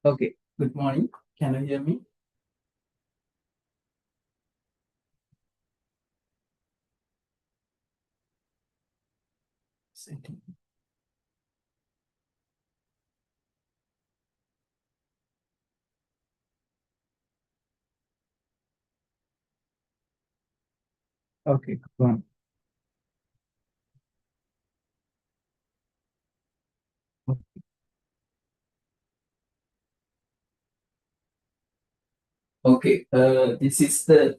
Okay, good morning. Can you hear me? Setting. Okay, go on. Okay, this is the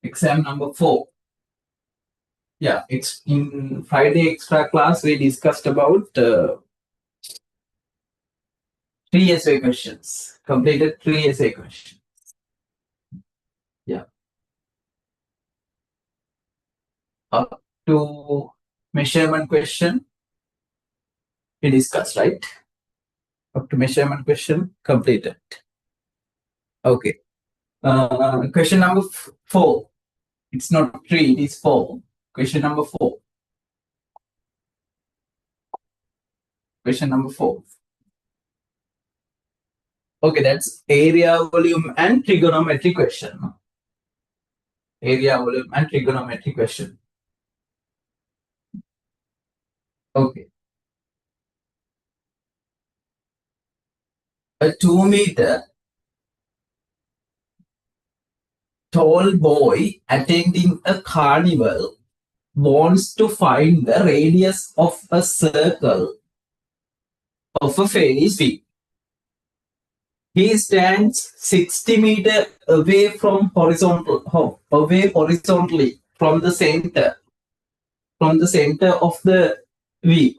exam number 4. Yeah, it's in Friday extra class. We discussed about 3 essay questions, completed 3 essay questions. Yeah, up to measurement question we discussed, right? Up to measurement question completed. Okay, question number 4. It's not 3, it is 4. Question number 4. Question number 4. Okay, that's area, volume, and trigonometry question. Area, volume, and trigonometry question. Okay. A 2-meter tall boy attending a carnival wants to find the radius of a circle of a fairy sweep. He stands 60 meters away horizontally from the center of the wheel.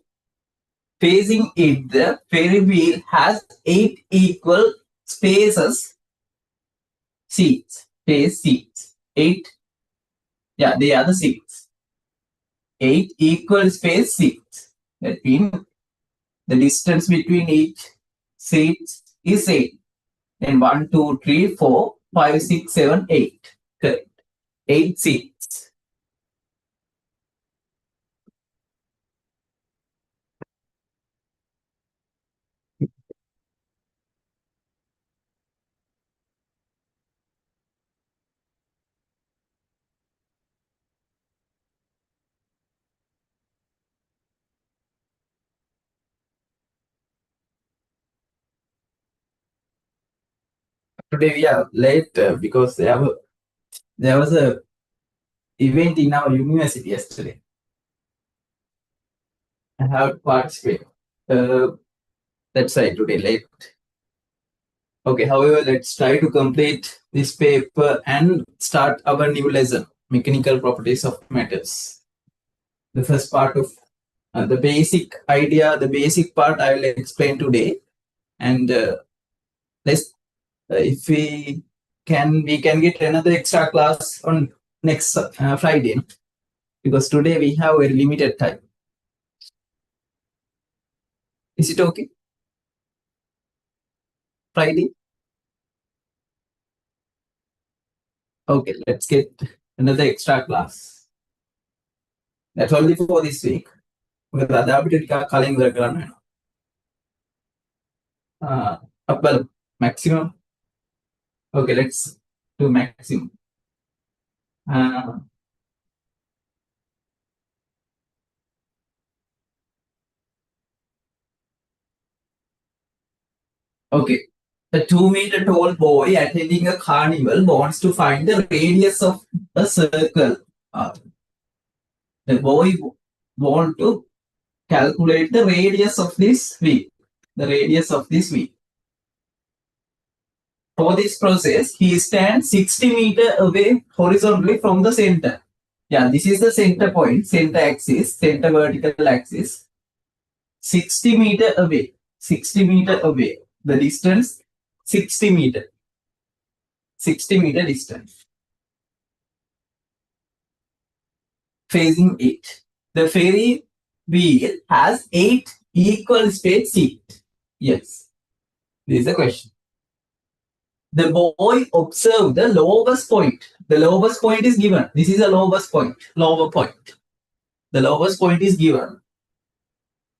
Facing it, the fairy wheel has 8 equal seats. 8. Yeah, they are the seats. 8 equal space seats. That means the distance between each seat is 8. Then 1, 2, 3, 4, 5, 6, 7, 8. Correct. 8 seats. Today we are late because there was a event in our university yesterday. I have to participate. That's why today late. Okay, however, let's try to complete this paper and start our new lesson, mechanical properties of metals. The first part of the basic idea, the basic part I will explain today. And let's, if we can get another extra class on next Friday, because today we have a limited time. Is it okay? Friday? Okay, let's get another extra class. That's only for this week. Because අද අපිට ටිකක් කලින් ඉවර කරන්න වෙනවා. Well, maximum. Okay, let's do maximum. Okay. A 2 meter tall boy attending a carnival wants to find the radius of a circle. The boy wants to calculate the radius of this wheel. The radius of this wheel. For this process, he stands 60 meters away horizontally from the center. Yeah, this is the center point, center axis, center vertical axis. 60 meters away. 60 meters away. The distance 60 meters. 60 meter distance. Facing it. The ferry wheel has 8 equal spaced seats. Yes. This is the question. The boy observed the lowest point. The lowest point is given. This is the lowest point. Lower point. The lowest point is given.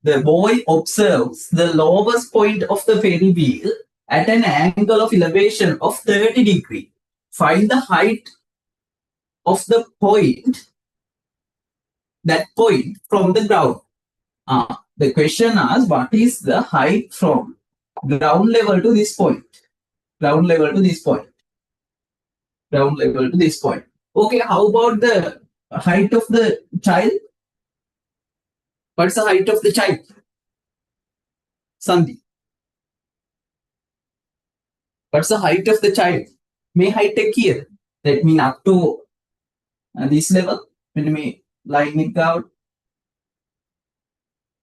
The boy observes the lowest point of the ferry wheel at an angle of elevation of 30 degrees. Find the height of the point, that point from the ground. The question asks, what is the height from ground level to this point? Ground level to this point. Ground level to this point. Okay, how about the height of the child? What's the height of the child? Sandhi. What's the height of the child? May height take here. That means up to this level. When we line it out.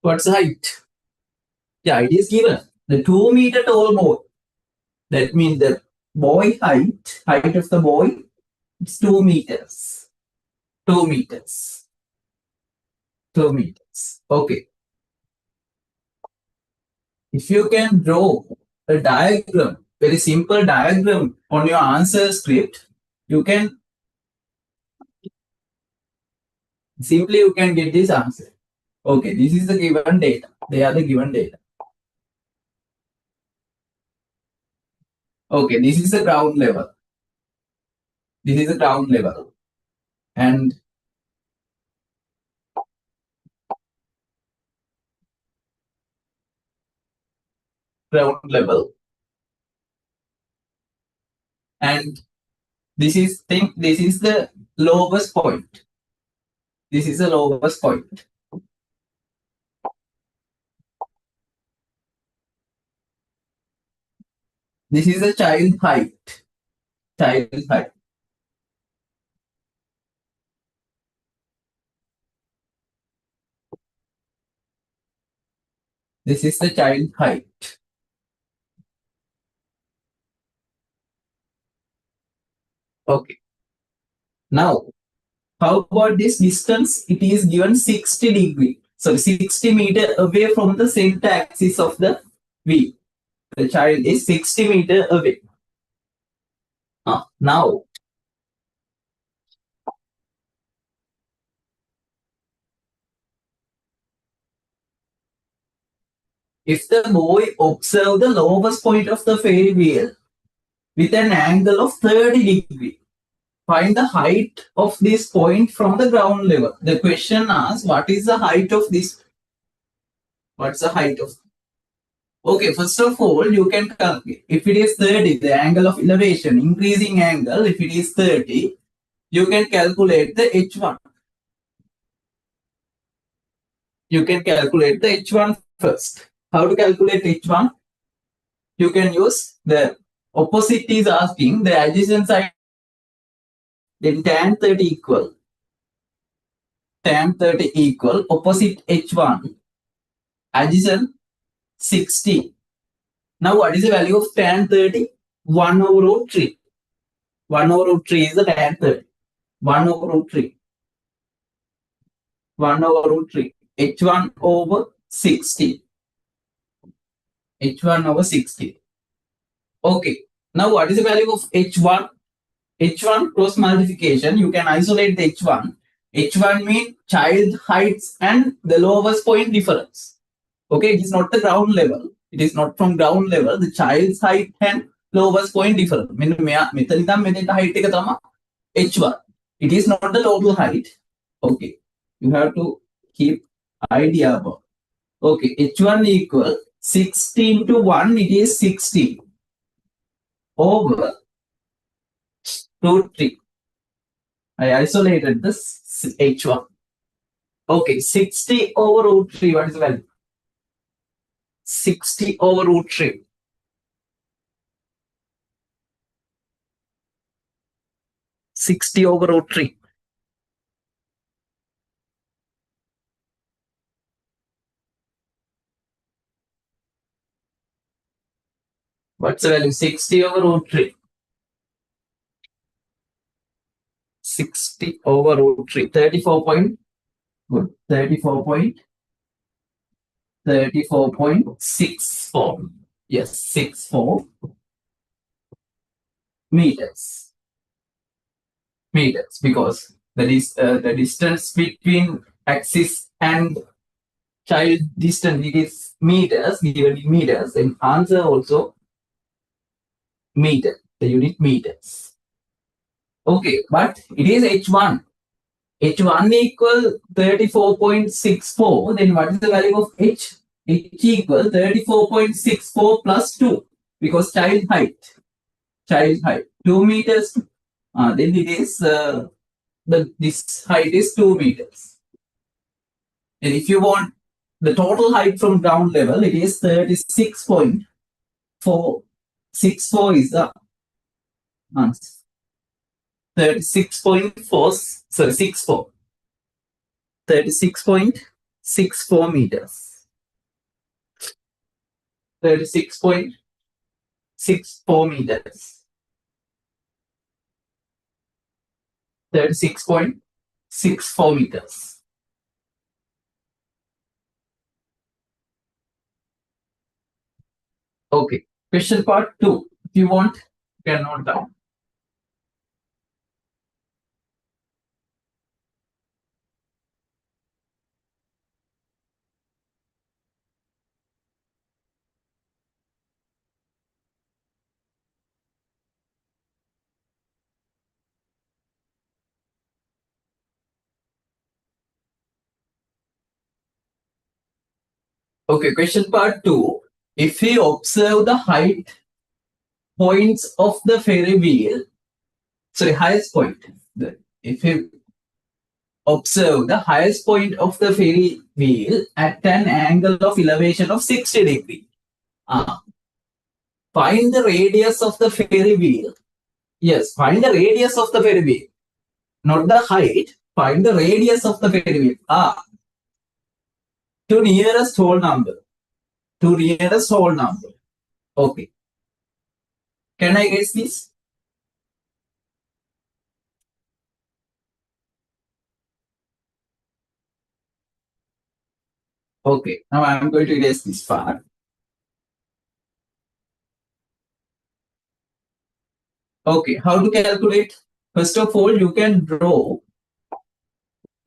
What's the height? Yeah, it is given. The 2 meter tall boy. That means the boy height of the boy, it's 2 meters. 2 meters. 2 meters. Okay. If you can draw a diagram, very simple diagram on your answer script, you can simply get this answer. Okay, this is the given data. They are the given data. Okay, this is the ground level. This is the ground level. And ground level. And this is the lowest point. This is the lowest point. This is the child height. Child height. This is the child height. Okay. Now, how about this distance? It is given 60 degrees. So 60 meters away from the center axis of the wheel. The child is 60 meters away. Now, if the boy observes the lowest point of the ferry wheel with an angle of 30 degrees, find the height of this point from the ground level. The question asks, what is the height of this? What's the height of? Okay, first of all, you can calculate. If it is 30, the angle of elevation, increasing angle, if it is 30, you can calculate the H1. You can calculate the H1 first. How to calculate H1? You can use the opposite is asking the adjacent side. Then tan 30 equal. Tan 30 equal opposite H1. Adjacent 60. Now what is the value of tan 30? 1 over root 3. 1 over root 3 is the tan 30. 1 over root 3. 1 over root 3. H1 over 60. h1 over 60. Okay. Now what is the value of h1? h1 cross multiplication, you can isolate the h1. h1 means child heights and the lowest point difference. Okay, it is not the ground level. It is not from ground level. The child's height and lowest point difference. Height h1. It is not the total height. Okay, you have to keep idea about. Okay, h1 equal 16 to 1. It is 60 over root 3. I isolated this h1. Okay, 60 over root 3. What is the value? 60 over root 3. 60 over root 3. What's the value? 60 over root 3. 60 over root 3. 34 point. Good. 34.64. Yes, 64 meters. Because that is the distance between axis and child distance. It is meters, given in meters, and answer also meter. The unit meters. Okay, but it is h1. h1 equal 34.64. Then what is the value of h? H equal 34.64 plus 2, because child height 2 meters. Then it is this height is 2 meters. And if you want the total height from ground level, it is 36.464 is the answer. 36.64 meters. 36.64 meters. 36.64 meters. Okay. Question part 2. If you want, you can note down. Okay, question part 2. If we observe the height points of the Ferry wheel, highest point. If we observe the highest point of the Ferry wheel at an angle of elevation of 60 degrees. Find the radius of the Ferry wheel. Yes, find the radius of the Ferry wheel. Not the height. Find the radius of the Ferry wheel. To nearest whole number. Okay. Can I guess this? Okay. Now I'm going to erase this part. Okay. How to calculate? First of all, you can draw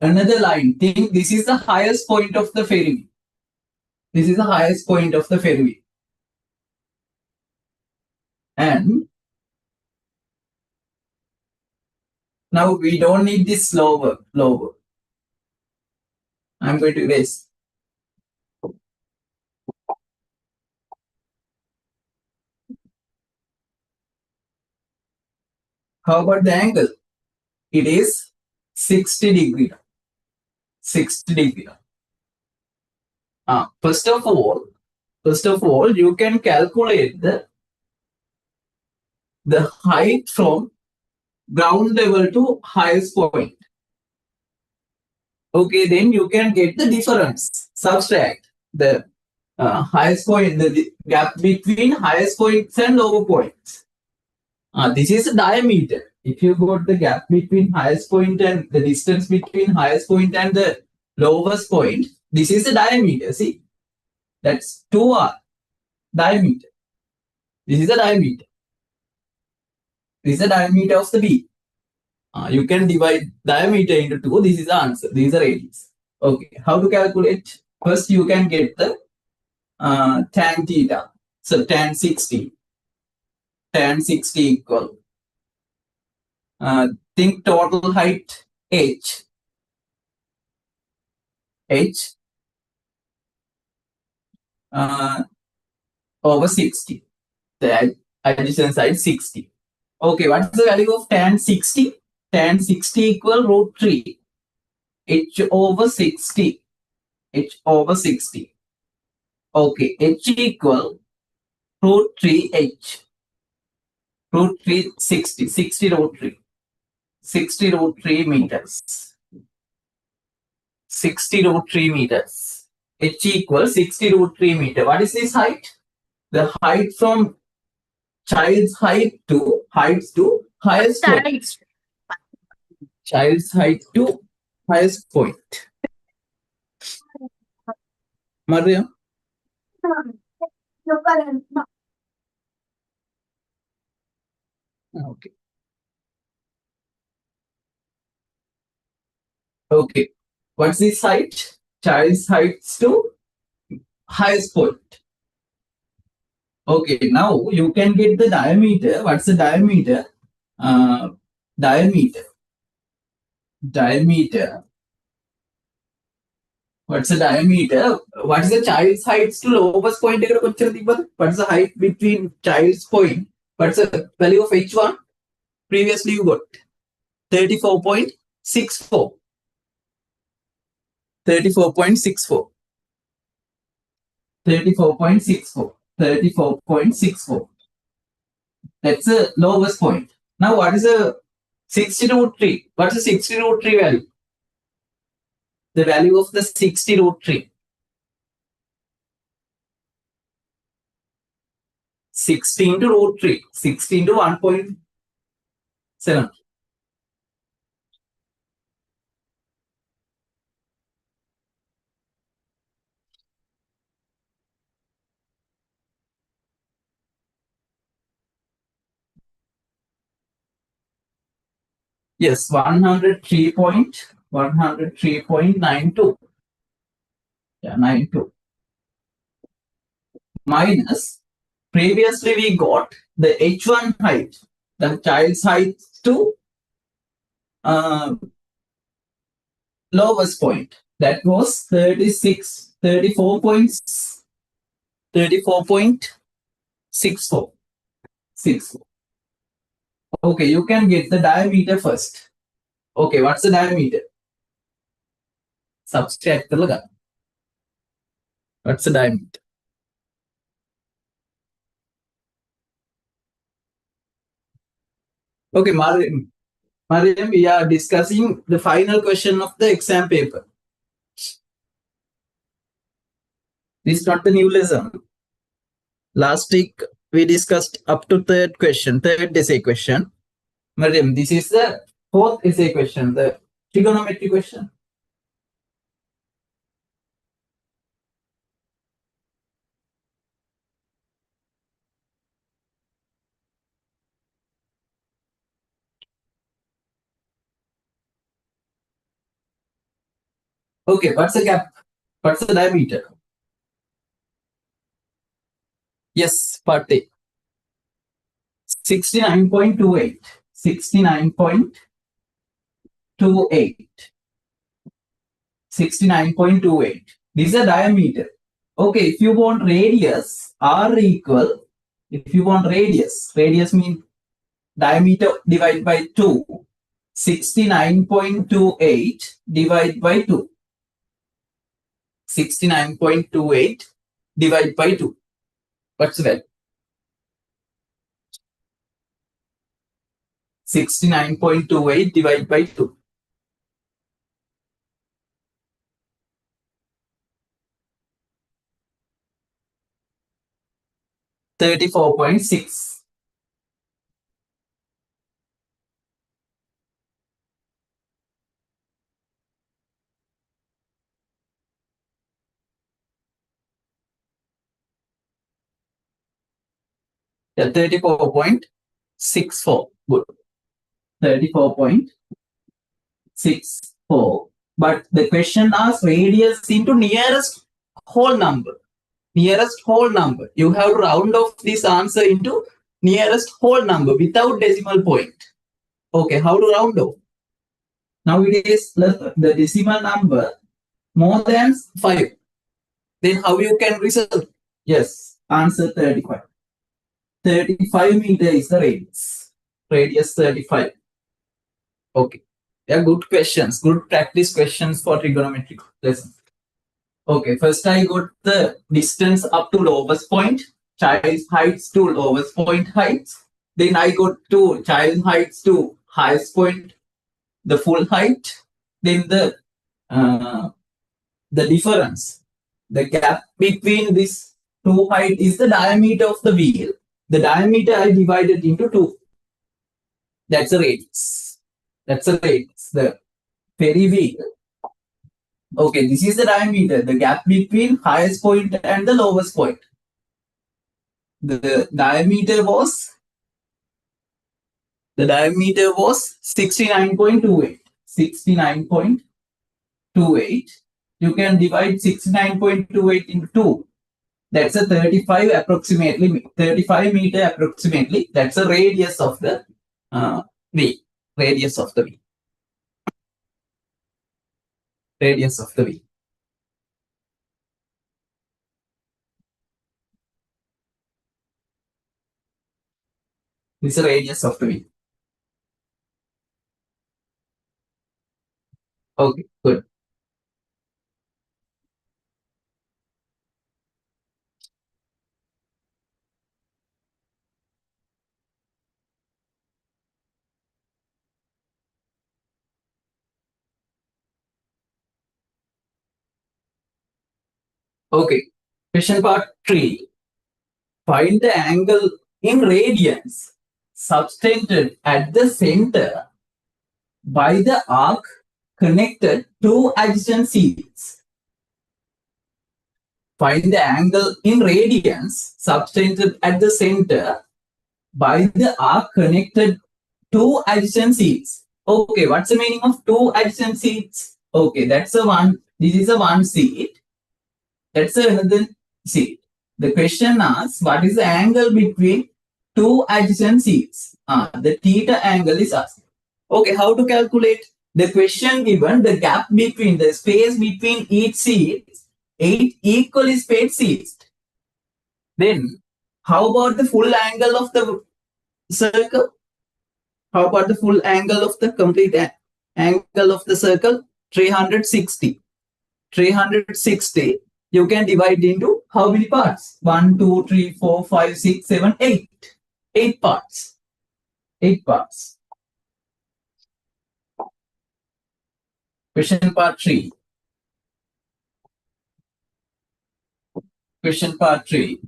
another line. Think this is the highest point of the Ferry wheel. This is the highest point of the Ferry wheel. And now we don't need this lower. I'm going to erase. How about the angle? It is 60 degree. 60 degree. First of all, you can calculate the height from ground level to highest point. Okay, then you can get the difference. Subtract the highest point, the gap between highest points and lower points. This is a diameter. If you got the gap between highest point and the distance between highest point and the lowest point, this is the diameter. See, that's 2r. diameter. This is the diameter. This is the diameter of the beam. You can divide diameter into two. This is the answer. This is the radius. Okay. How to calculate? First, you can get the tan theta. So tan 60. Tan 60 equal. Think total height h. H over 60. The adjacent side 60. Okay, what's the value of tan 60? Tan 60 equal root 3. H over 60. H over 60. Okay, H equal root 3 H. Root 3 60. 60 root 3. 60 root 3 meters. 60 root 3 meters. H equals 60 root 3 meter. What is this height? The height from child's height to highest point. Child's height to highest point. Mariam? Okay. Okay. What's this height? Child's height to highest point. Okay, now you can get the diameter. What's the diameter? Diameter. Diameter. What's the diameter? What's the child's height to lowest point? What's the height between child's point? What's the value of H1? Previously you got 34.64. 34.64. 34.64. 34.64. That's the lowest point. Now what is the 60 root 3? What's the 60 root 3 value? The value of the 60 root 3. 16 to root 3. 16 to 1.7. Yes, 103.92. Yeah, 92. Minus, previously we got the H1 height, the child's height to lowest point. That was 36, 34.64. Okay, you can get the diameter first. Okay, what's the diameter? Subtract the. What's the diameter? Okay, Mariam, we are discussing the final question of the exam paper. This is not the new lesson. Last week we discussed up to third essay question. Mariam, this is the fourth essay question, the trigonometry question. Okay, what's the gap? What's the diameter? Yes, part A. 69.28. 69.28. 69.28. This is the diameter. Okay, if you want radius, R equal, if you want radius means diameter divided by 2. 69.28 divided by 2. 69.28 divided by 2. What's the value? 69.28 divided by 2. 34.6. Yeah, 34.64. Good. 34.64. But the question asks radius into nearest whole number. Nearest whole number. You have to round off this answer into nearest whole number without decimal point. Okay, how to round off? Now it is the decimal number more than 5. Then how you can resolve? Yes, answer 35. 35 meter is the radius. Radius 35. Okay. They are good questions, good practice questions for trigonometric lesson. Okay, first I got the distance up to lowest point, child's heights to lowest point heights. Then I got to child heights to highest point, the full height. Then the difference, the gap between this two height is the diameter of the wheel. The diameter I divided into 2. That's a radius. That's a radius. The ferry wheel. Okay, this is the diameter, the gap between highest point and the lowest point. The diameter was 69.28. 69.28. You can divide 69.28 into 2. That's a 35 approximately, 35 meter approximately. That's a radius of the V. Radius of the V. Radius of the V. This is the radius of the V. Okay, good. Okay, question part 3. Find the angle in radians subtended at the center by the arc connected to adjacent sides. Find the angle in radians subtended at the center by the arc connected to adjacent sides. Okay, what's the meaning of two adjacent sides? Okay, that's a one. This is a one seat. That's another seat. The question asks, what is the angle between two adjacent seats? The theta angle is asked. Okay, how to calculate? The question given the gap between the space between each seat, 8 equally spaced seats. Then, how about the full angle of the circle? How about the full angle of the complete angle of the circle? 360. 360. You can divide into how many parts? 1, 2, 3, 4, 5, 6, 7, 8. 8 parts. 8 parts. Question part 3. Question part 3.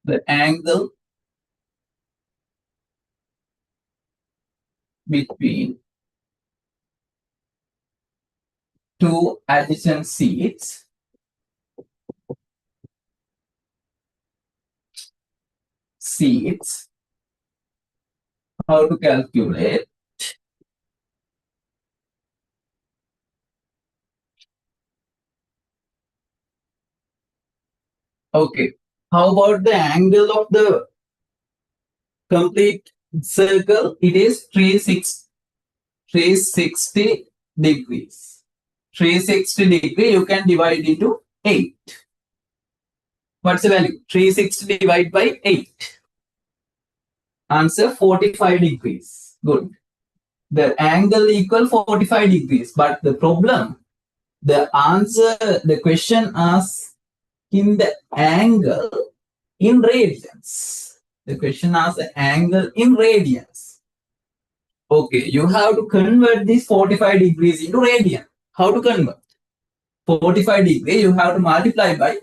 The angle between two adjacent seats how to calculate? Okay, how about the angle of the complete circle? It is 360 degrees. 360 degree you can divide into 8. What's the value? 360 divided by 8. Answer 45 degrees. Good. The angle equal 45 degrees. But the problem, the answer, the question asks in the angle in radians. The question asks the angle in radians. Okay, you have to convert this 45 degrees into radian. How to convert? 45 degree, you have to multiply by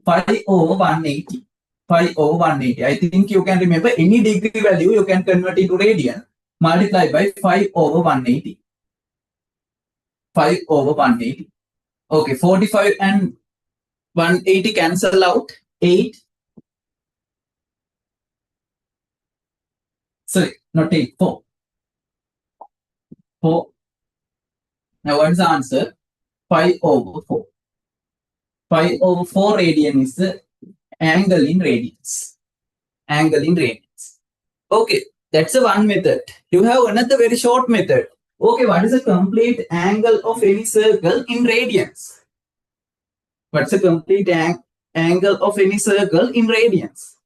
5 over 180. 5 over 180. I think you can remember any degree value you can convert into radian. Multiply by 5 over 180. 5 over 180. Okay, 45 and 180 cancel out. 8. Sorry, not 8, 4. 4. Now what's the answer? 5 over 4. 5 over 4 radian is the angle in radians. Angle in radians. Okay, that's the one method. You have another very short method. Okay, what is the complete angle of any circle in radians? What's the complete angle of any circle in radians?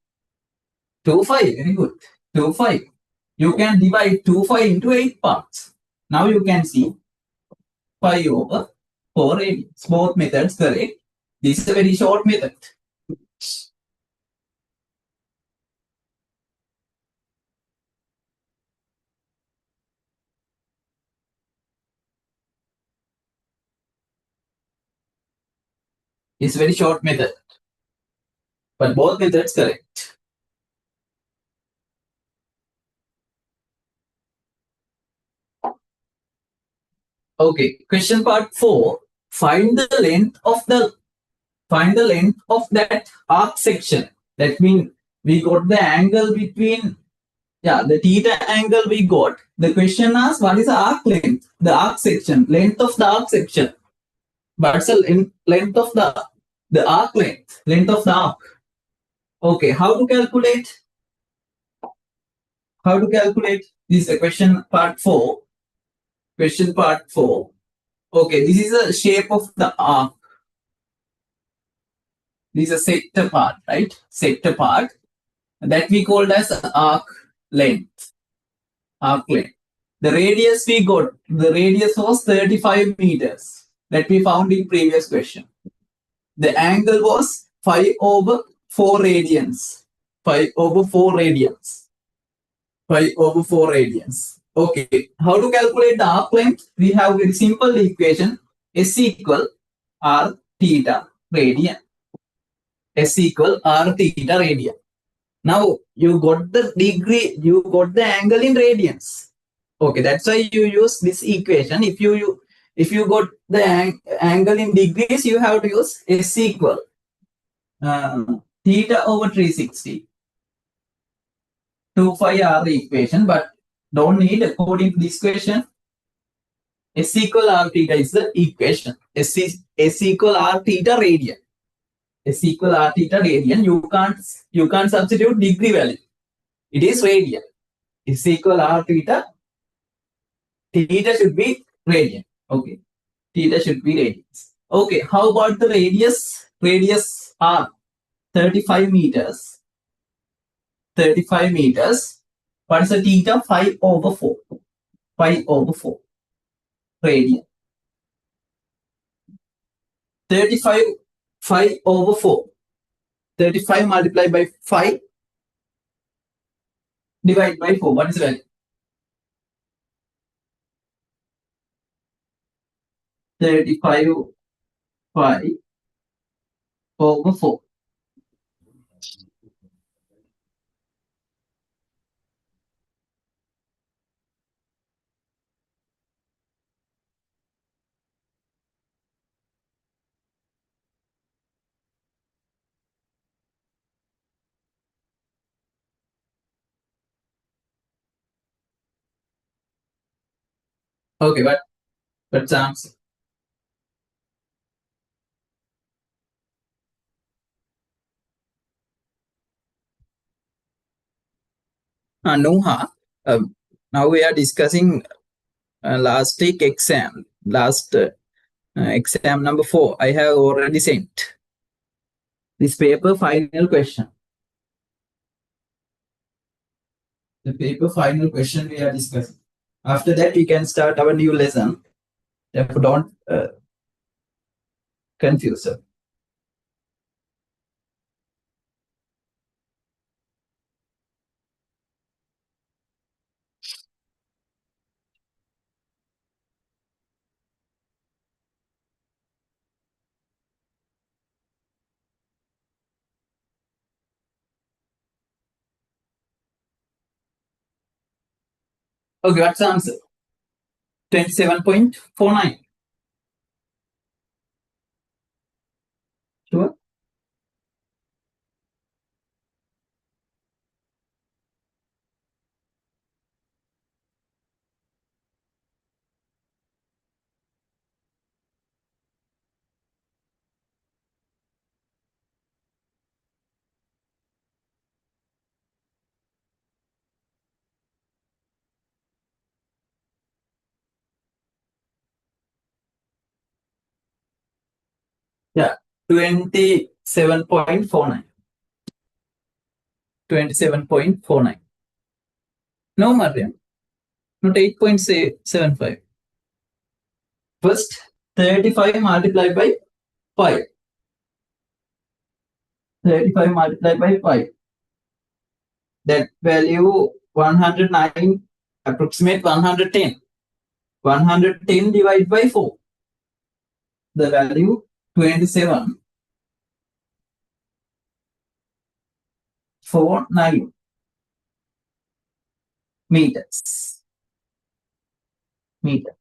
2 5. Very good. 2 5. You can divide 2 5 into 8 parts. Now you can see 5 over 4 radians. Both methods correct. This is a very short method. It's a very short method. But both methods correct. Okay, question part 4. Find the length of that arc section. That means we got the angle between, the theta angle we got. The question asks what is the arc length? The arc section, length of the arc section. What's the length of the arc length? Length of the arc. Okay, how to calculate? How to calculate? This is a question part 4. Question part 4. Okay, this is the shape of the arc. This is a sector part, right? Sector part that we called as arc length. Arc length. The radius we got, the radius was 35 meters that we found in previous question. The angle was 5 over 4 radians. 5 over 4 radians. 5 over 4 radians. Okay, how to calculate the arc length? We have a very simple equation. S equal R theta radian. S equal R theta radian. Now you got the degree, you got the angle in radians. Okay, that's why you use this equation. If you got the angle in degrees, you have to use S equal theta over 360. 2 5 R equation, but don't need according to this equation. S equal R theta is the equation. S equal R theta radian. S equal R theta radian. You can't substitute degree value. It is radian. S equal R theta. Theta should be radian. Okay. Theta should be radians. Okay. How about the radius? Radius R. 35 meters. 35 meters. What is the theta? 5 over 4. 5 over 4. Radian. 35, 5 over 4. 35 multiplied by 5 divided by 4. What is the value? 35 5 over 4. Okay, what's the answer? Nuha, now we are discussing last week exam. Last exam number 4. I have already sent this paper final question. The paper final question we are discussing. After that, we can start our new lesson. Therefore, don't confuse her. Okay, what's the answer? 27.49. Yeah, 27.49. 27.49. No, Mariam, not 8.75. First, 35 multiplied by 5. 35 multiplied by 5. That value 109, approximate 110. 110 divided by 4. The value 27.49 meters. Meter.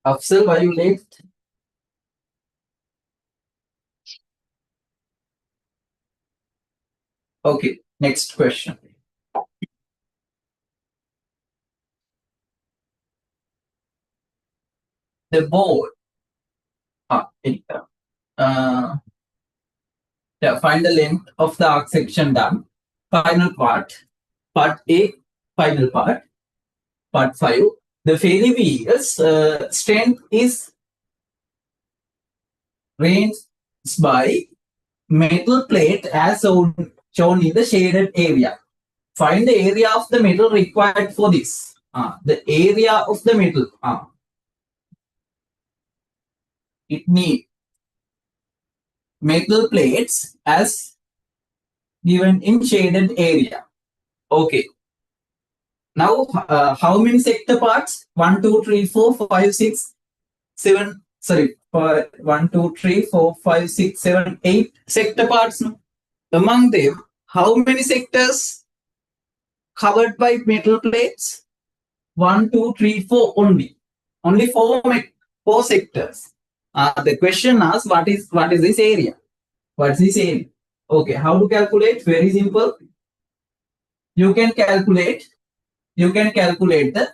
Afsal, why you late? Okay, next question. The board. Yeah, find the length of the arc section done. Final part. Part A, final part. Part 5. The failure wheel's strength is ranged by metal plate as shown in the shaded area. Find the area of the metal required for this. The area of the metal. It needs metal plates as given in shaded area. Okay. Now, how many sector parts? 1, 2, 3, 4, 5, 6, 7. Sorry, 1, 2, 3, 4, 5, 6, 7, 8 sector parts. Among them, how many sectors covered by metal plates? 1, 2, 3, 4 only. Only four sectors. The question asks, what is this area? What's this area? Okay, how to calculate? Very simple. You can calculate the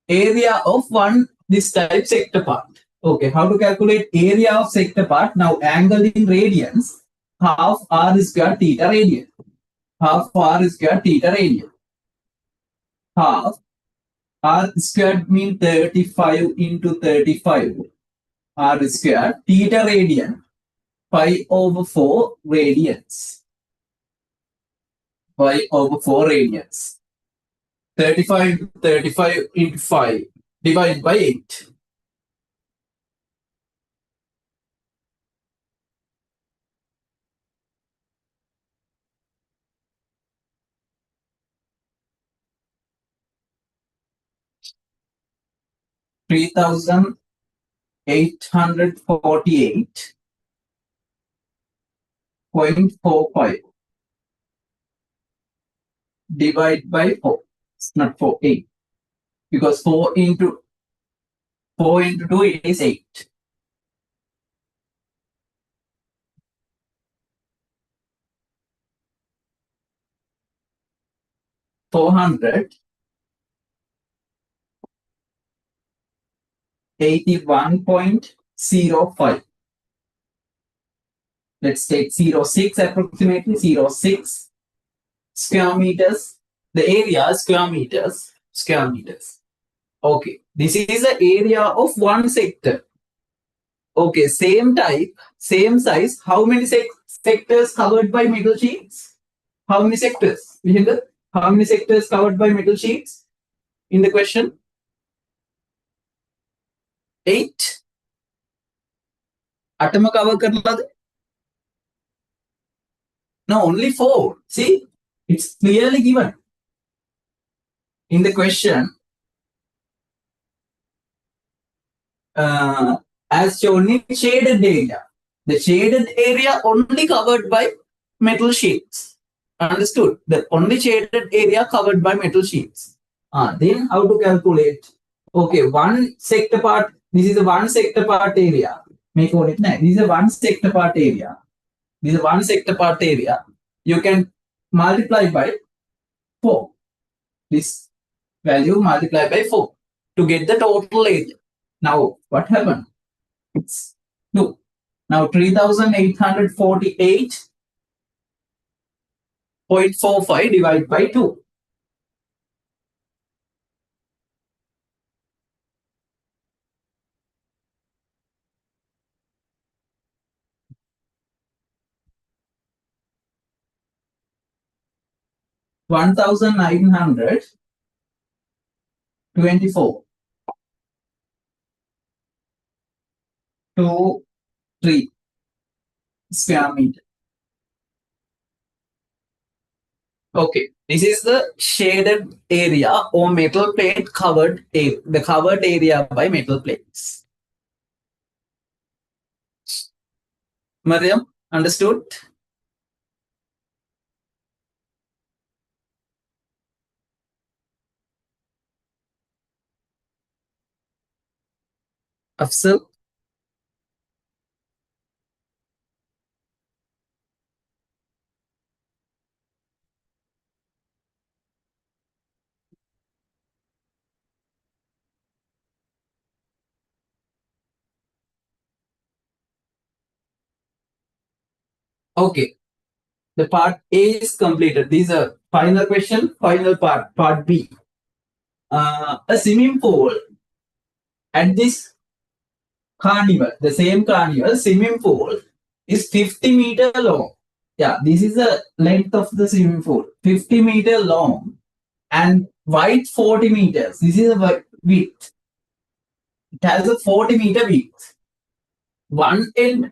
area of one this type sector part. Okay, how to calculate area of sector part? Now angle in radians, half r square theta radian. Half r square theta radian. Half r square means 35 into 35. R square theta radian. Pi over 4 radians. Pi over 4 radians. 35 into 5 divided by 8. 3,848.45 divided by 4. It's not 4, 8. Because 4 into 2 is 8. 481.05. Let's take 0.6 approximately, 0.6 square meters. The area square meters. Okay, this is the area of one sector. Okay, same type, same size. How many sectors covered by metal sheets? How many sectors? Vijender, how many sectors covered by metal sheets? In the question? 8. අටම cover කරලාද? No, only 4. See, it's clearly given in the question. As shown in shaded area. The shaded area only covered by metal sheets. Understood? The only shaded area covered by metal sheets. Then how to calculate? Okay, one sector part. This is a one sector part area. Make it. This is a one sector part area. This is a one sector part area. You can multiply by 4. This value multiply by 4 to get the total area. Now, what happened? It's 2. Now, 3848.45 divided by 2. $1,924 to 3 square meter. Okay, this is the shaded area or metal plate covered the covered area by metal plates. Mariam, understood? Afsal? Okay, the part A is completed. These are final question, final part B. A swimming pool at this carnival, the same carnival, swimming pool is 50-meter long. Yeah, this is the length of the swimming pool, 50-meter long and wide 40 meters. This is a width. It has a 40-meter width. One end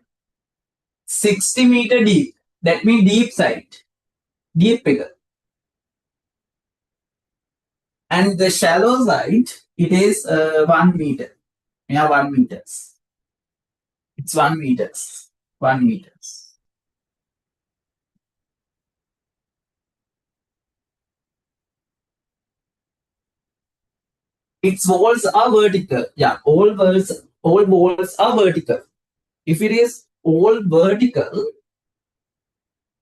60-meter deep. That means deep side, deep bigger. And the shallow side, it is 1 meter. Yeah, 1 meters. It's 1 meters. 1 meters. Its walls are vertical. Yeah, all walls are vertical. If it is all vertical,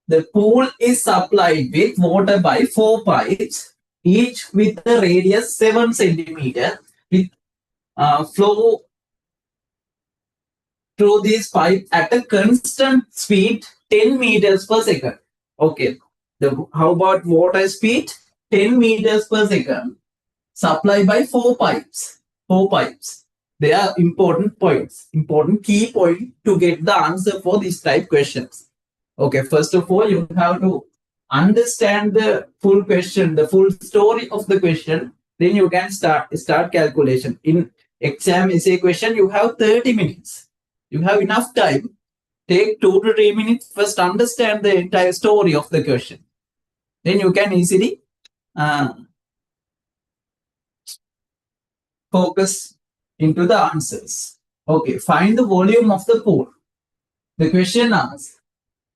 the pool is supplied with water by 4 pipes, each with a radius 7 centimeter, with flow through this pipe at a constant speed 10 meters per second. Okay. How about water speed? 10 meters per second. Supplied by 4 pipes. 4 pipes. They are important points, important key point to get the answer for this type questions. Okay, first of all, you have to understand the full question, the full story of the question. Then you can start calculation. In exam essay question, you have 30 minutes. You have enough time. Take 2 to 3 minutes. First, understand the entire story of the question. Then you can easily focus into the answers. Okay, find the volume of the pool. The question asks,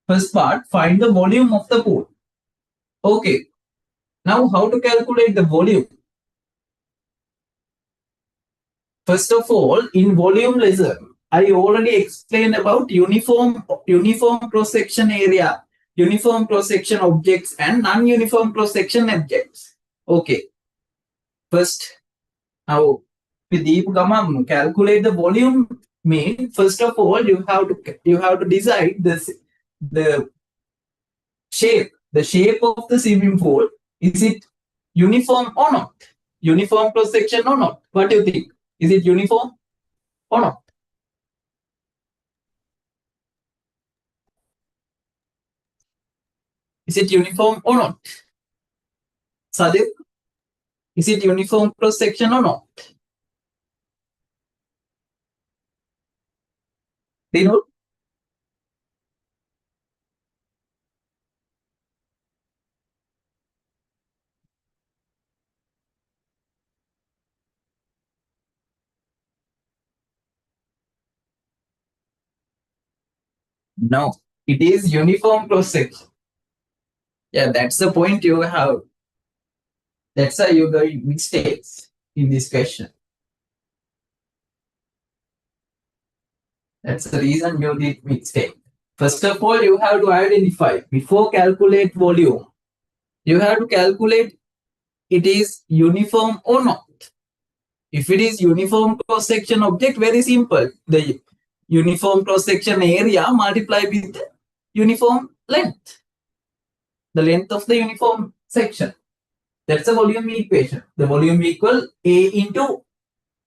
first part, find the volume of the pool. Okay, now how to calculate the volume? First of all, in volume lesson, I already explained about uniform cross-section area, uniform cross-section objects and non-uniform cross-section objects. Okay, first, now with Deep Gamam, calculate the volume mean. First of all, you have to decide the shape. The shape of the swimming pool, is it uniform or not? Uniform cross section or not? What do you think? Is it uniform or not? Is it uniform or not? Sadhu, is it uniform cross section or not? Dino? No, it is uniform cross section. Yeah, that's the point you have. That's why you got mistakes in this question. That's the reason you did mistake. First of all, you have to identify before calculate volume. You have to calculate it is uniform or not. If it is uniform cross section object, very simple. The uniform cross section area multiplied with the uniform length. The length of the uniform section. That's a volume equation. The volume equal A into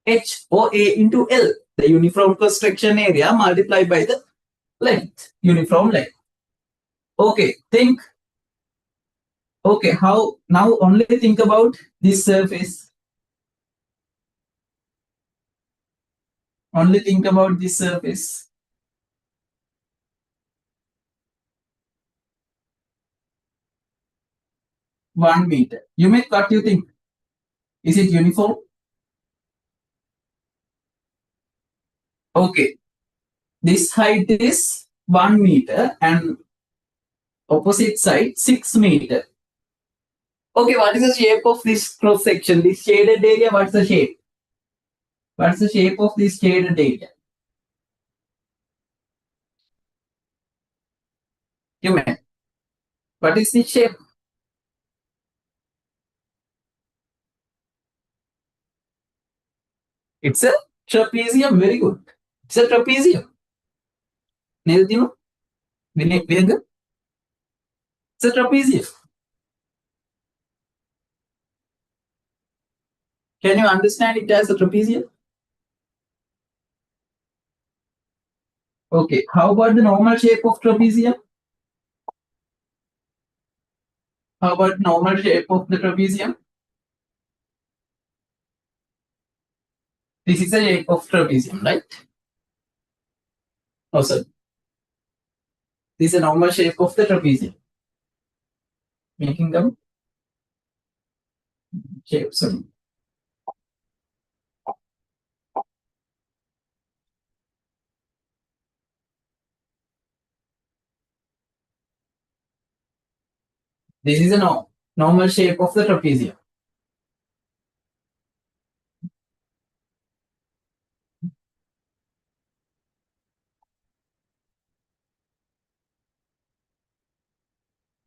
H or A into L. The uniform cross section area multiplied by the length, uniform length. Okay, think. Okay, how now only think about this surface. Only think about this surface. $1 You make what you think. Is it uniform? Okay. This height is 1 meter and opposite side 6 meter. Okay, what is the shape of this cross section? This shaded area, what's the shape? What's the shape of this shaded area? You may. What is the shape? It's a trapezium. Very good. It's a trapezium. It's a trapezium. Can you understand it as a trapezium? Okay. How about the normal shape of trapezium? How about normal shape of the trapezium? This is a shape of trapezium, right? Oh, sorry. This is a normal shape of the trapezium. Making them shape. Sorry. This is a normal shape of the trapezium.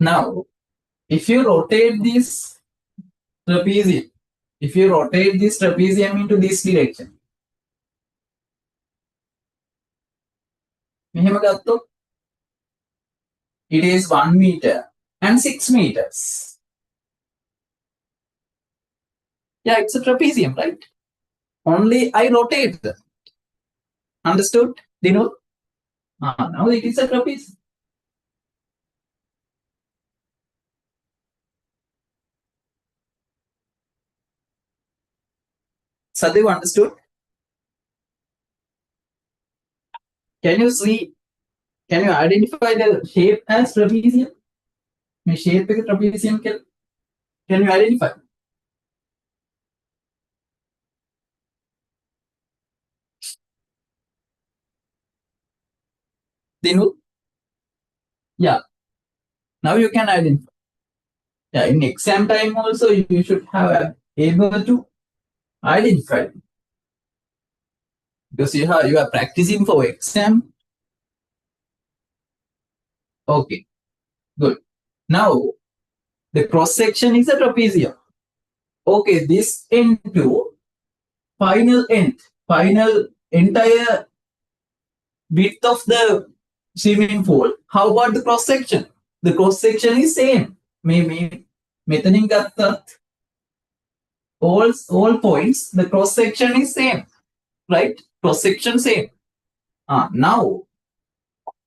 Now, if you rotate this trapezium, if you rotate this trapezium into this direction, it is 1 meter and 6 meters. Yeah, it's a trapezium, right? Only I rotate them. Understood, Dino? Now it is a trapezium. Sadev, understood? Can you see? Can you identify the shape as trapezium? The shape of trapezium can you identify? Dinu? Yeah. Now you can identify. Yeah, in exam time also you should have able to identify because you are practicing for exam. Okay, good. Now the cross section is a trapezium. Okay, this into final end, final entire width of the swimming pool. How about the cross section? The cross section is same. Maybe මෙතනින් ගත්තත් all points the cross section is same, right? Cross section same. Now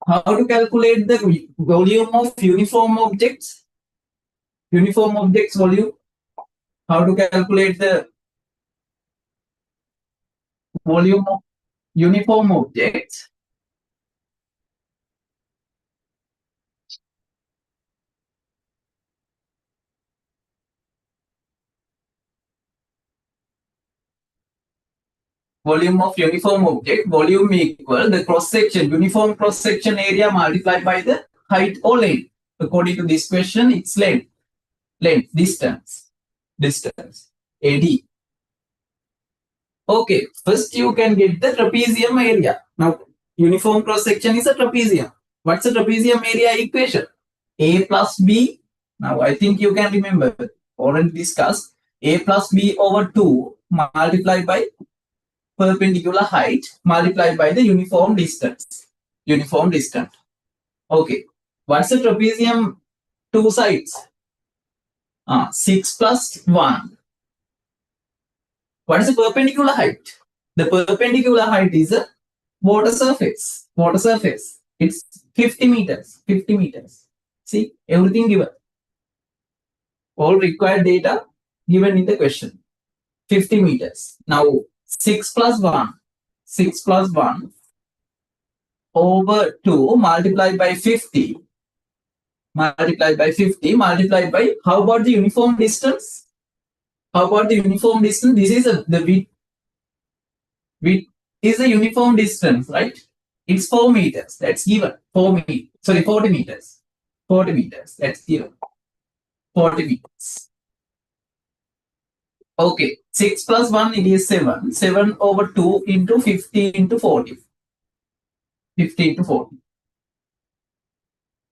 how to calculate the volume of uniform objects? Uniform objects volume. How to calculate the volume of uniform objects? volume of uniform object, volume equal the cross section, uniform cross section area multiplied by the height or length. According to this question, it's length, distance, AD. Okay, first you can get the trapezium area. Now, uniform cross section is a trapezium. What's the trapezium area equation? A plus B. Now, I think you can remember, already discussed. A plus B over 2 multiplied by perpendicular height multiplied by the uniform distance. Uniform distance. Okay. What's the trapezium two sides? 6 plus 1. What is the perpendicular height? The perpendicular height is a water surface. Water surface. It's 50 meters. 50 meters. See, everything given. All required data given in the question. 50 meters. Now, 6 plus 1. 6 plus 1 over 2 multiplied by 50. Multiplied by 50 multiplied by, how about the uniform distance? How about the uniform distance? This is the width. Width is the uniform distance, right? It's 4 meters. That's given. 40 meters. 40 meters. That's given. 40 meters. Okay. 6 plus 1, it is 7. 7 over 2 into 50 into 40. 50 into 40.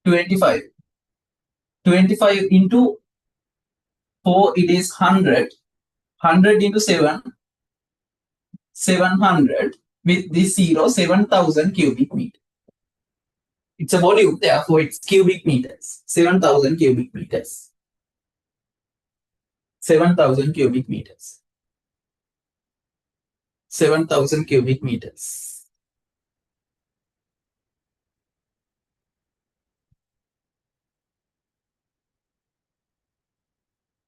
25. 25 into 4, it is 100. 100 into 7, 700. With this 0, 7,000 cubic meters. It's a volume, therefore it's cubic meters. 7,000 cubic meters. 7,000 cubic meters. 7,000 cubic meters.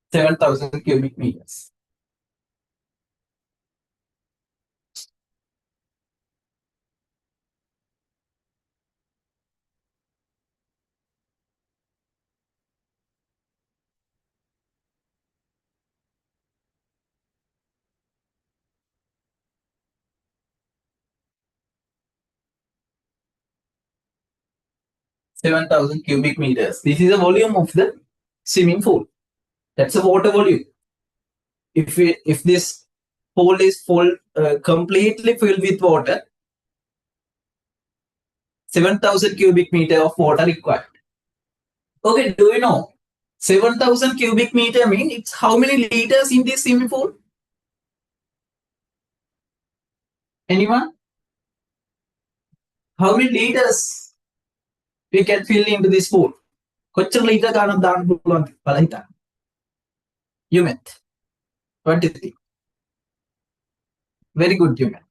Seven thousand cubic meters. Seven thousand cubic meters. This is the volume of the swimming pool. That's a water volume. If this pool is completely filled with water, 7,000 cubic meter of water required. Okay, do you know 7,000 cubic meter mean it's how many liters in this swimming pool? Anyone? How many liters we can fill into this pool? කොච්චර litre ගානක් දාන්න පුළුවන්ද බලලා හිතන්න. You met. What do you think? Very good, you met.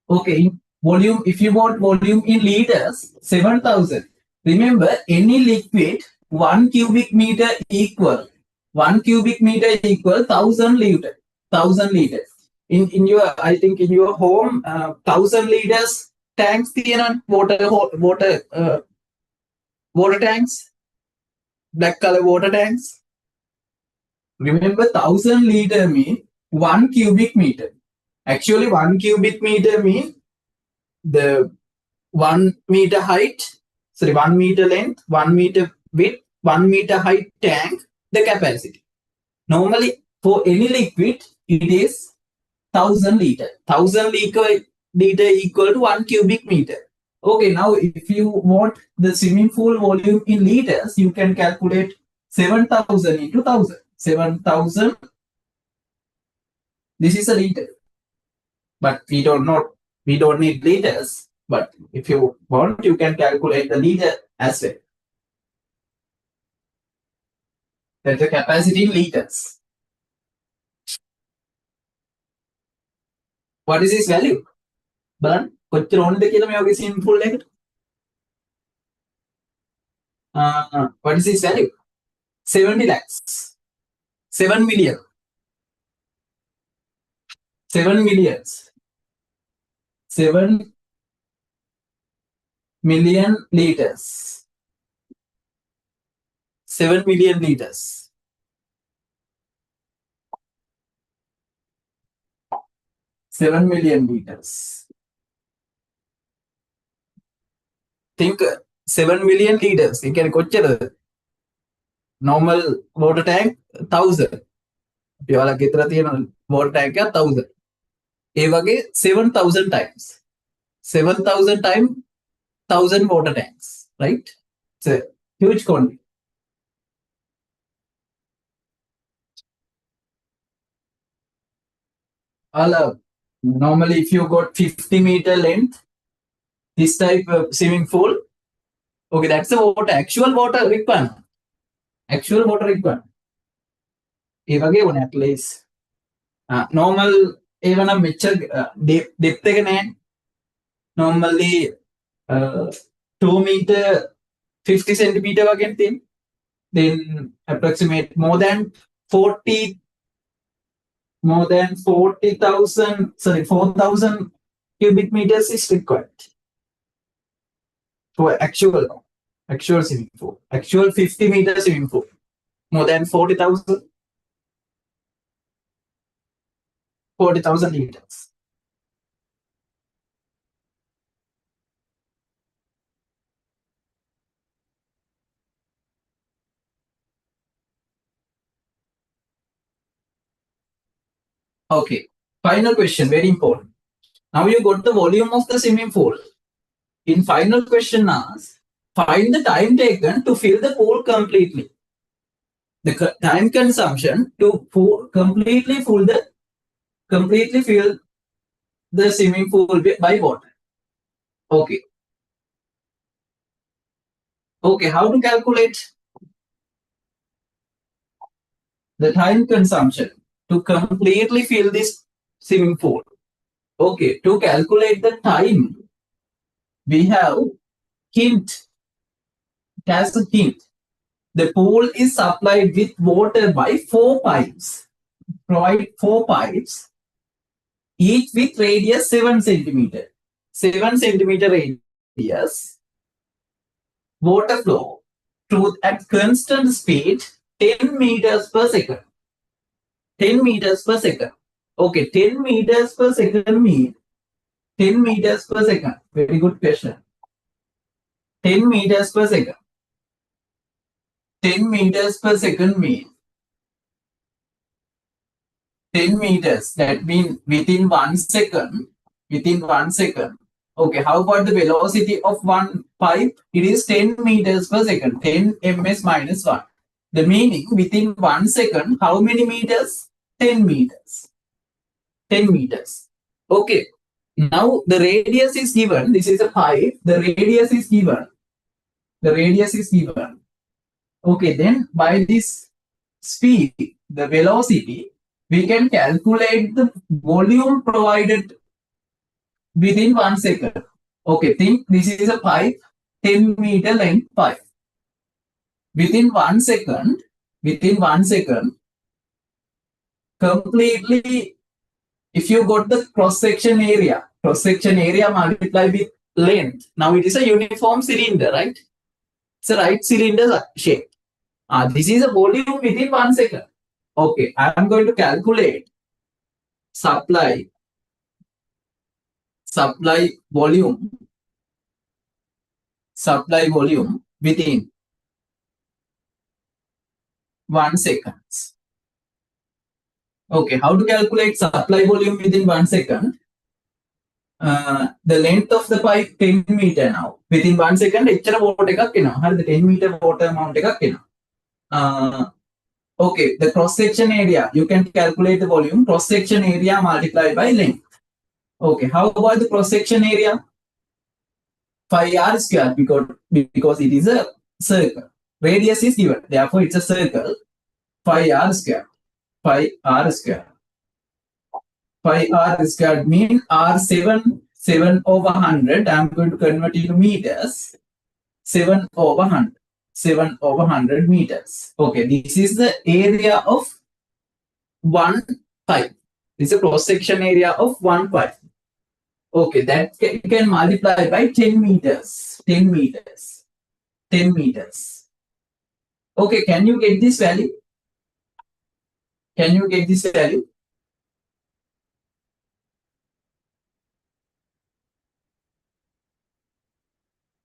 Okay, volume, if you want volume in liters, 7,000. Remember, any liquid, 1 cubic meter equal 1,000 liters. 1,000 liters. In your, I think in your home, 1,000 liters tanks, water tanks, black color water tanks. Remember, 1,000 liter mean 1 cubic meter. Actually, 1 cubic meter mean the 1 meter height, 1 meter length, 1 meter width, 1 meter height tank, the capacity. Normally, for any liquid, it is 1,000 liter. 1,000 liter equal to 1 cubic meter. Okay, now if you want the swimming pool volume in liters, you can calculate 7,000 into 1,000. 7,000. This is a liter. But we don't need liters. But if you want, you can calculate the liter as well. That's the capacity in liters. What is this value? බලන්න කොච්චර ඕනද කියලා මේ වගේ swimming pool එකකට. What is this value? 70 lakhs. 7 million. 7 millions. 7 million liters. 7 million liters. 7 million liters. Think 7 million liters. You can කොච්චරද? Normal water tank 1000. අපි ඔයාලා ගෙදර තියෙන water tank එක 1000. ඒ වගේ 7000 times. 7000 times 1000 water tanks, right? It's a huge quantity. Normally, if you got 50-meter length, this type of swimming pool, okay, that's the water, actual water requirement. Actual water requirement. ඒ වගේ වුණ at least normal ඒව නම් මෙච්චර depth එක නැහැ. Normally 2 meter 50 centimeter වගේ තියෙන. Then approximate more than 4,000 cubic meters is required for actual swimming pool. Actual 50-meter swimming pool. More than 40,000 liters. Okay, final question, very important. Now you got the volume of the swimming pool. In final question asks, find the time taken to fill the pool completely. The time consumption to completely fill the swimming pool by water. Okay. Okay, how to calculate the time consumption to completely fill this swimming pool? Okay, to calculate the time, we have hint. It has a hint. The pool is supplied with water by 4 pipes. Provide 4 pipes, each with radius 7 centimeter. 7 centimeter radius. Water flow through at constant speed 10 meters per second. 10 meters per second. Okay, 10 meters per second means 10 meters per second. Very good question. 10 meters per second. 10 meters per second means 10 meters. That means within 1 second. Within 1 second. Okay, how about the velocity of one pipe? It is 10 meters per second. 10 ms minus 1. The meaning within 1 second, how many meters? 10 meters. 10 meters. Okay. Now the radius is given. This is a pipe. The radius is given. The radius is given. Okay, then by this speed, the velocity, we can calculate the volume provided within 1 second. Okay, think this is a pipe, 10 meter length pipe. Within 1 second, completely, if you got the cross-section area multiplied with length. Now it is a uniform cylinder, right? It's a right cylinder shape. This is a volume within 1 second. Okay, I am going to calculate supply volume within 1 second. Okay, how to calculate supply volume within 1 second? The length of the pipe 10 meter now. Within 1 second, extra water එකක් එනවා. හරිද? 10 meter water amount එකක් එනවා. Okay, the cross-section area. You can calculate the volume. Cross-section area multiplied by length. Okay, how about the cross-section area? 5r square because it is a circle. Radius is given. Therefore, it's a circle. 5r square. 5r square. 5r square means r7 over 100. I'm going to convert into meters. 7 over 100. 7 over 100 meters. Okay, this is the area of one pipe. This is a cross-section area of one pipe. Okay, that you can multiply by 10 meters. 10 meters. 10 meters. Okay, can you get this value? Can you get this value?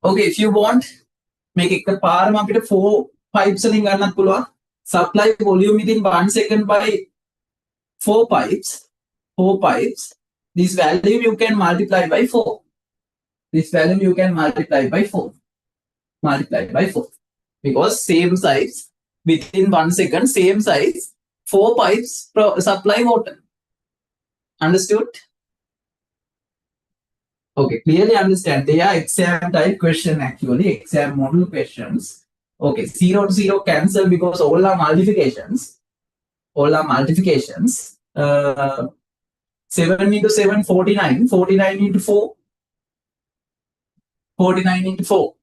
Okay, if you want, make it a par 4 pipes supply volume within 1 second by 4 pipes. 4 pipes. This value you can multiply by 4. This value you can multiply by 4. Multiply by 4. Because same size, within 1 second, same size, 4 pipes supply water. Understood? Okay, clearly understand. They are exam type question actually, exam model questions. Okay, 0 to 0 cancel because all are multiplications. All are multiplications. 7 into 7, 49. 49 into 4. 49 into 4.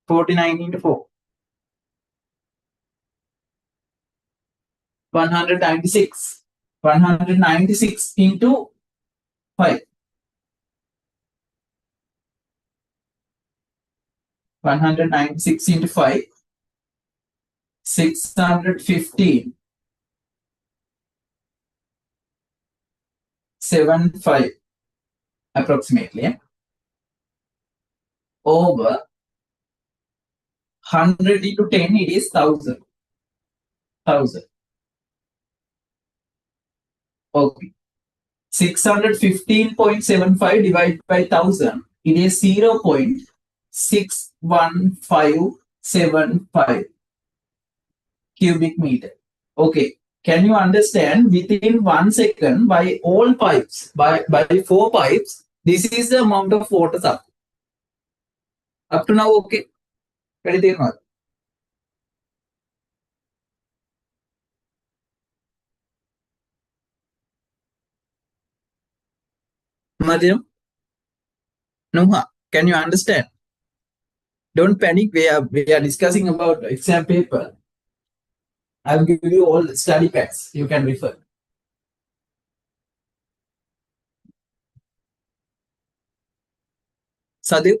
49 into 4. 196. 196 into 5. 196 into 5. 615. 75 approximately. Over 100 into 10, it is 1000. 1000. Okay. 615.75 divided by 1000, it is 0.61575 cubic meter. Okay. Can you understand within 1 second by all pipes, by 4 pipes, this is the amount of water supply. Up to now, okay? Ready? Madam? Nuha, can you understand? Don't panic. We are discussing about exam paper. I'll give you all the study packs. You can refer. Sadhu?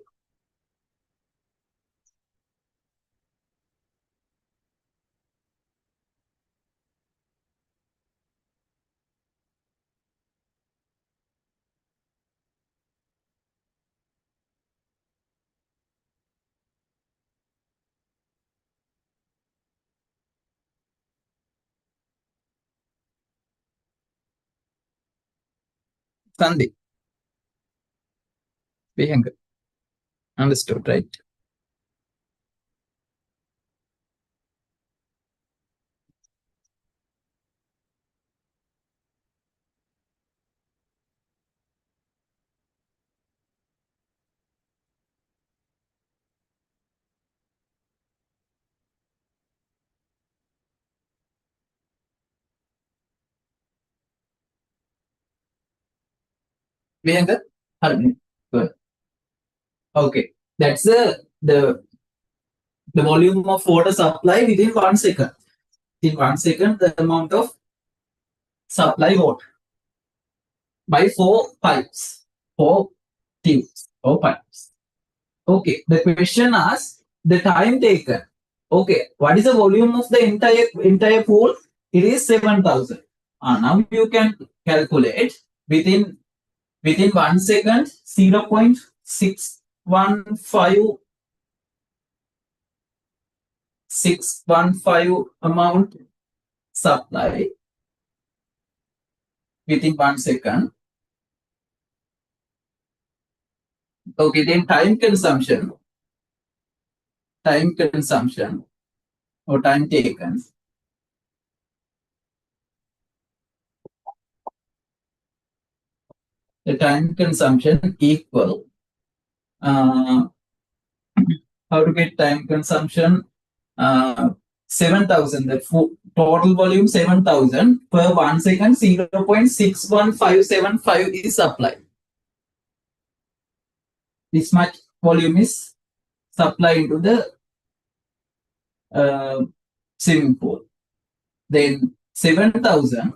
Sandeep? Vihanga. Understood, right? Vihanga? Good. Okay. That's the volume of water supply within 1 second. In 1 second, the amount of supply water by 4 pipes, 4 tubes, 4 pipes. Okay. The question asks the time taken. Okay. What is the volume of the entire pool? It is 7,000. Now you can calculate within 1 second 0.615 amount supply within 1 second. Okay, then time consumption or time taken. The time consumption equal how to get time consumption 7,000. The total volume 7,000 per 1 second 0.61575 is supplied. This much volume is supplied into the swimming pool. Then 7,000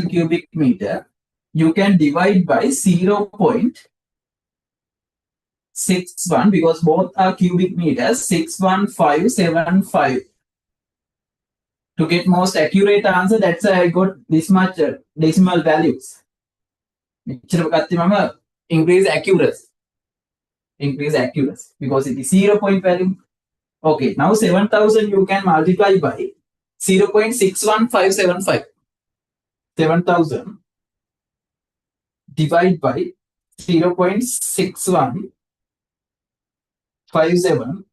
cubic meter, you can divide by 0.61 because both are cubic meters. 61575 to To get most accurate answer, that's why I got this much decimal values. Increase accuracy. Increase accuracy because it is 0 point value. Okay, now 7,000 you can multiply by 0.61575. 7,000 divide by 0.61575.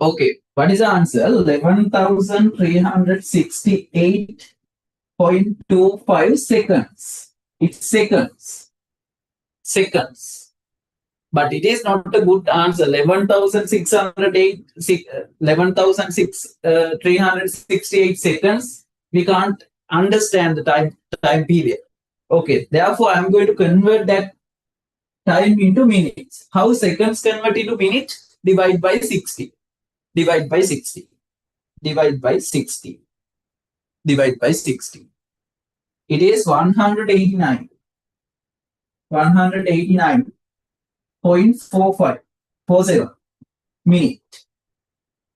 Okay, what is the answer? 11,368.25 seconds. It's seconds. Seconds. But it is not a good answer. 11,368 seconds. We can't understand the time period. Okay, therefore I'm going to convert that time into minutes. How seconds convert into minutes? Divide by 60. Divide by 60. Divide by 60. Divide by 60. It is 189. 189.47 minute.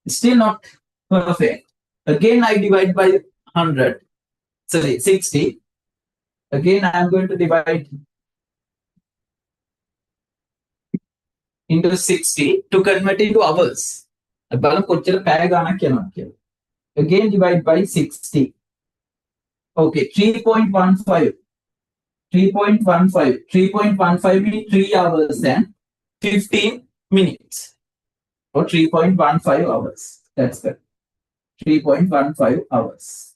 Still not perfect. Again, I divide by 100. Sorry, 60. Again, I am going to divide into 60 to convert into hours. Again, divide by 60. Okay, 3.15. 3.15. 3.15 means 3 hours and 15 minutes. Or 3.15 hours. That's good. 3.15 hours.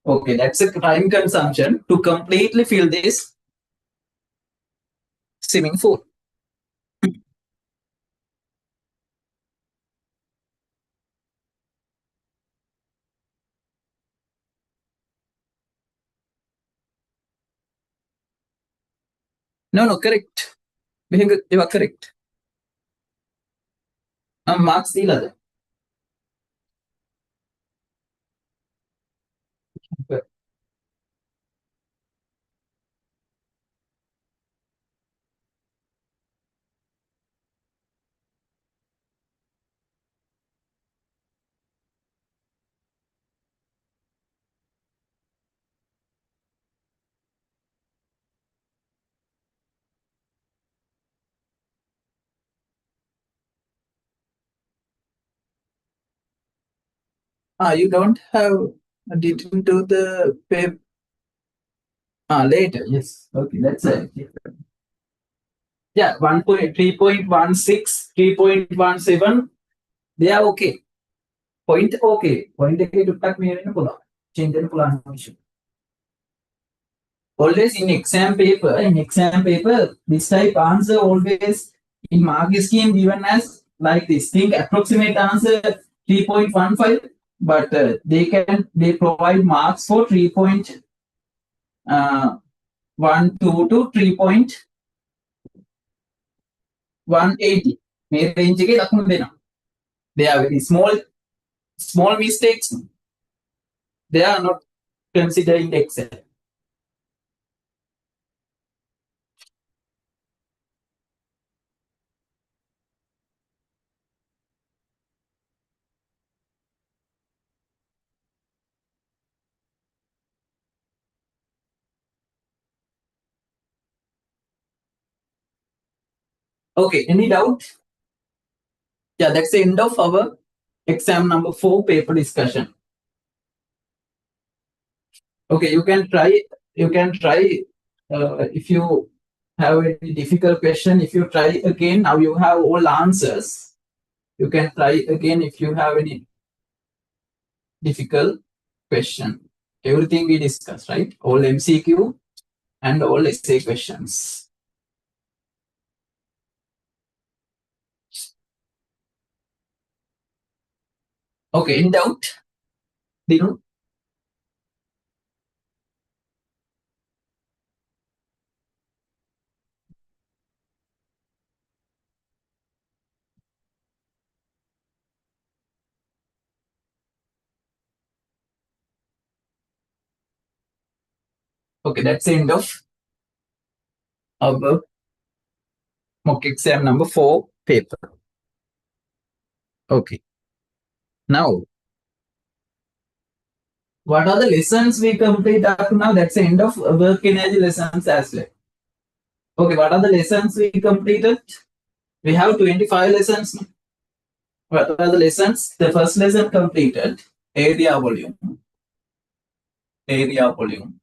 Okay, that's a time consumption to completely fill this swimming pool. No, correct. You are correct. Marks the other. You don't have, didn't do the paper. Later, yes. Okay, that's it. Yeah, 3.16, 3.17, they are okay. Point okay. Point okay to tuck me in a change the plan. Always in exam paper, this type answer always in mark scheme given as like this. Think approximate answer 3.15, but they provide marks for 3.12 to 3.180. May range they are very small mistakes. They are not considered in Excel. Okay, any doubt? Yeah, that's the end of our exam number 4 paper discussion. Okay, you can try. If you have any difficult question, if you try again, now you have all answers. You can try again if you have any difficult question. Everything we discussed, right? All MCQ and all essay questions. Okay, in doubt? Dinu? Okay, that's the end of our mock exam number 4 paper. Okay. Now, what are the lessons we complete up to now? That's the end of work energy lessons as well. Okay, what are the lessons we completed? We have 25 lessons. What are the lessons? The first lesson completed, area volume. Area volume.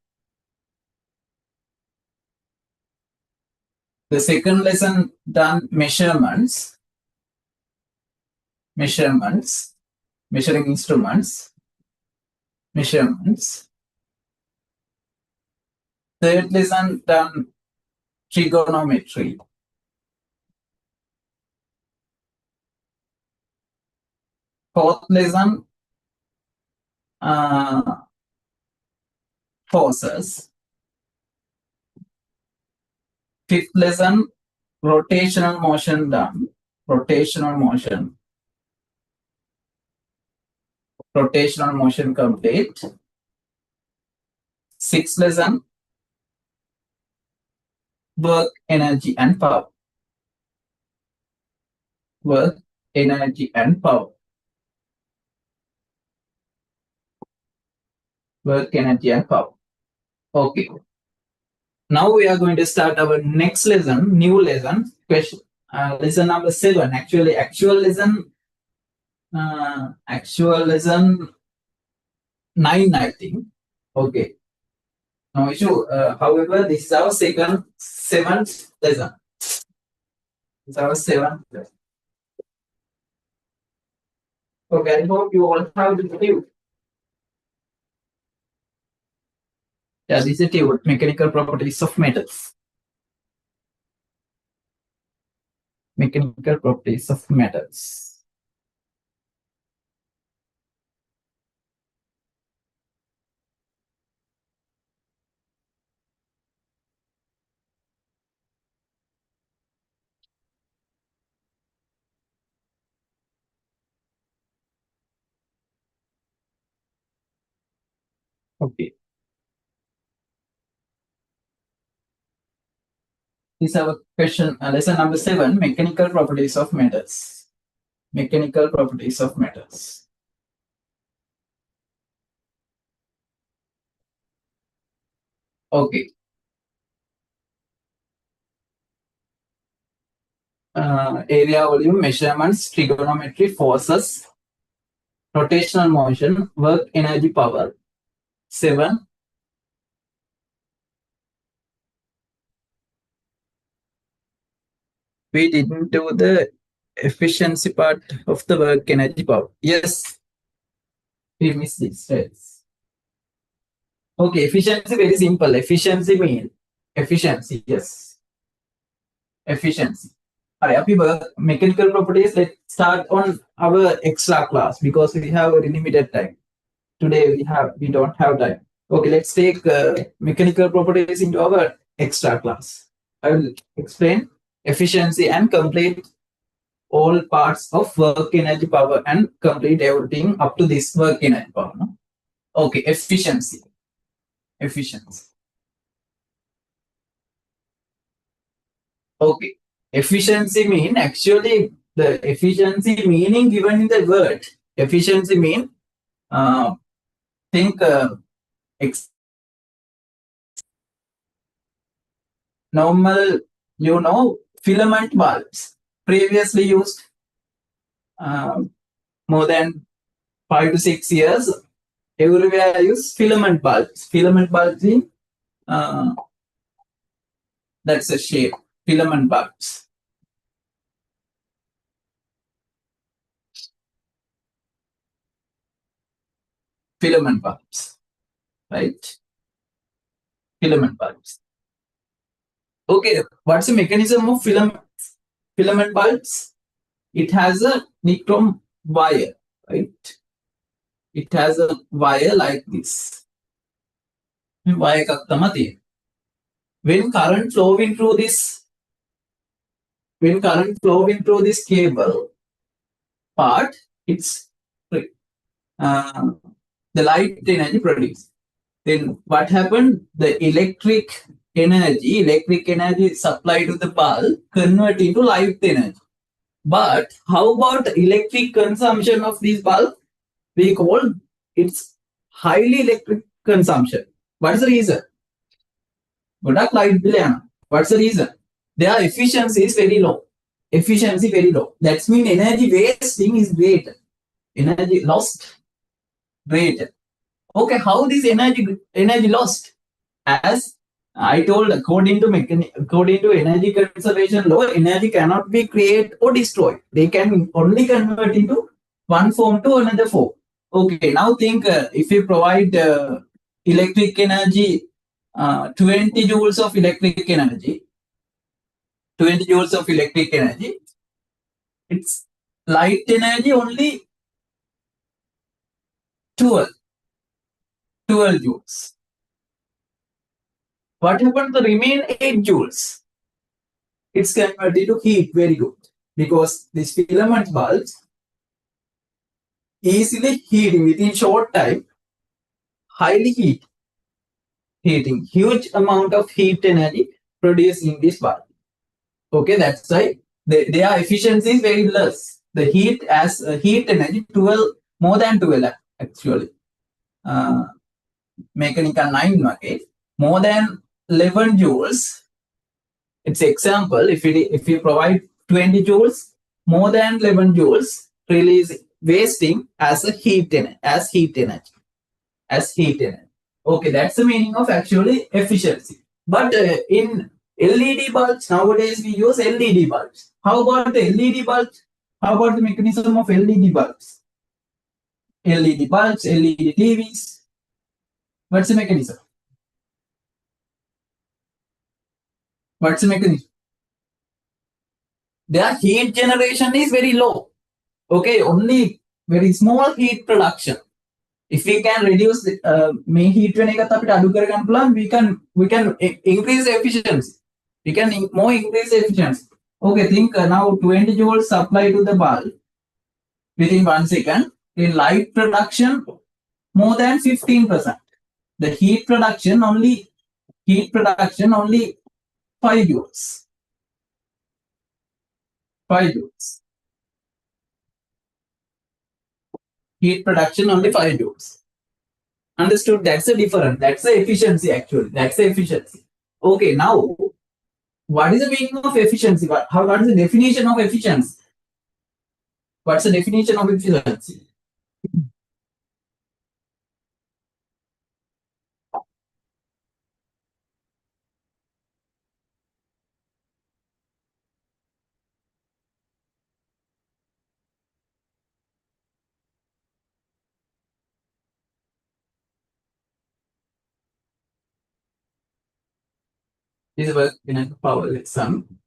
The second lesson done measurements. Measurements. Measuring instruments. Measurements. Third lesson done trigonometry. Fourth lesson forces. Fifth lesson rotational motion done. Rotational motion. Rotational motion complete. Sixth lesson work, energy and power. Work, energy and power. Work, energy and power. Okay. Now we are going to start our next lesson, new lesson, question, lesson number 7. Actually, actual lesson 9, I think. Okay. No issue. However, this is our seventh lesson. It's our seventh lesson. Okay, I hope you all have the tube. Yeah, this is a tube, mechanical properties of metals. Mechanical properties of metals. Okay. This is our question, lesson number 7, mechanical properties of metals. Mechanical properties of metals. Okay. Area volume, measurements, trigonometry, forces, rotational motion, work, energy, power. 7. We didn't do the efficiency part of the work, energy, power. Yes, we missed this. Yes. Okay, efficiency very simple. Efficiency mean efficiency. Yes, efficiency. Alright, happy work. Mechanical properties. Let's start on our extra class because we have very limited time. Today we don't have time. Okay, let's take mechanical properties into our extra class. I will explain efficiency and complete all parts of work, energy, power, and complete everything up to this work, energy, power. No? Okay, efficiency. Efficiency. Okay, efficiency mean actually the efficiency meaning given in the word. Efficiency mean think normal, filament bulbs previously used more than 5 to 6 years. Everywhere I use filament bulbs. Filament bulbs in that's a shape. Filament bulbs. Filament bulbs. Right? Filament bulbs. Okay, what's the mechanism of filament bulbs? It has a nichrome wire, right? It has a wire like this. Wire kaktamati. When current flowing through this cable part, it's the light energy produced. Then what happened? The electric energy supplied to the bulb convert into light energy. But how about electric consumption of these bulbs? We call it's highly electric consumption. What is the reason? Product light bill. What's the reason? Their efficiency is very low. Efficiency very low. That means energy wasting is great. Energy lost great. Okay, how this energy lost? As I told, according to energy conservation law, energy cannot be created or destroyed. They can only convert into one form to another form. Okay, now think if you provide electric energy, 20 joules of electric energy, 20 joules of electric energy, it's light energy only 12, 12 joules. What happened to the remaining 8 joules? It's converted to heat very good because these filament bulbs easily heating within short time, highly heating, huge amount of heat energy produced in this bulb. Okay, that's why their efficiency is very less. The heat as heat energy 12 more than 12 actually. Mechanical 9 okay, more than 11 joules. It's example if you provide 20 joules, more than 11 joules release wasting as a heat energy, as heat energy. Okay, that's the meaning of actually efficiency. But in LED bulbs, nowadays we use LED bulbs. How about the LED bulbs? How about the mechanism of LED bulbs? LED bulbs, LED TVs. What's the mechanism? What's the mechanism? Their heat generation is very low. Okay, only very small heat production. If we can reduce may heat when we can increase efficiency. We can more increase efficiency. Okay, think now 20 joules supply to the bulb within 1 second. In light production, more than 15%. The heat production only 5 joules. 5 joules. Heat production only 5 joules. Understood? That's the difference. That's the efficiency actually. That's the efficiency. Okay, now what is the meaning of efficiency? What is the definition of efficiency? What's the definition of efficiency? This is work in a power lesson.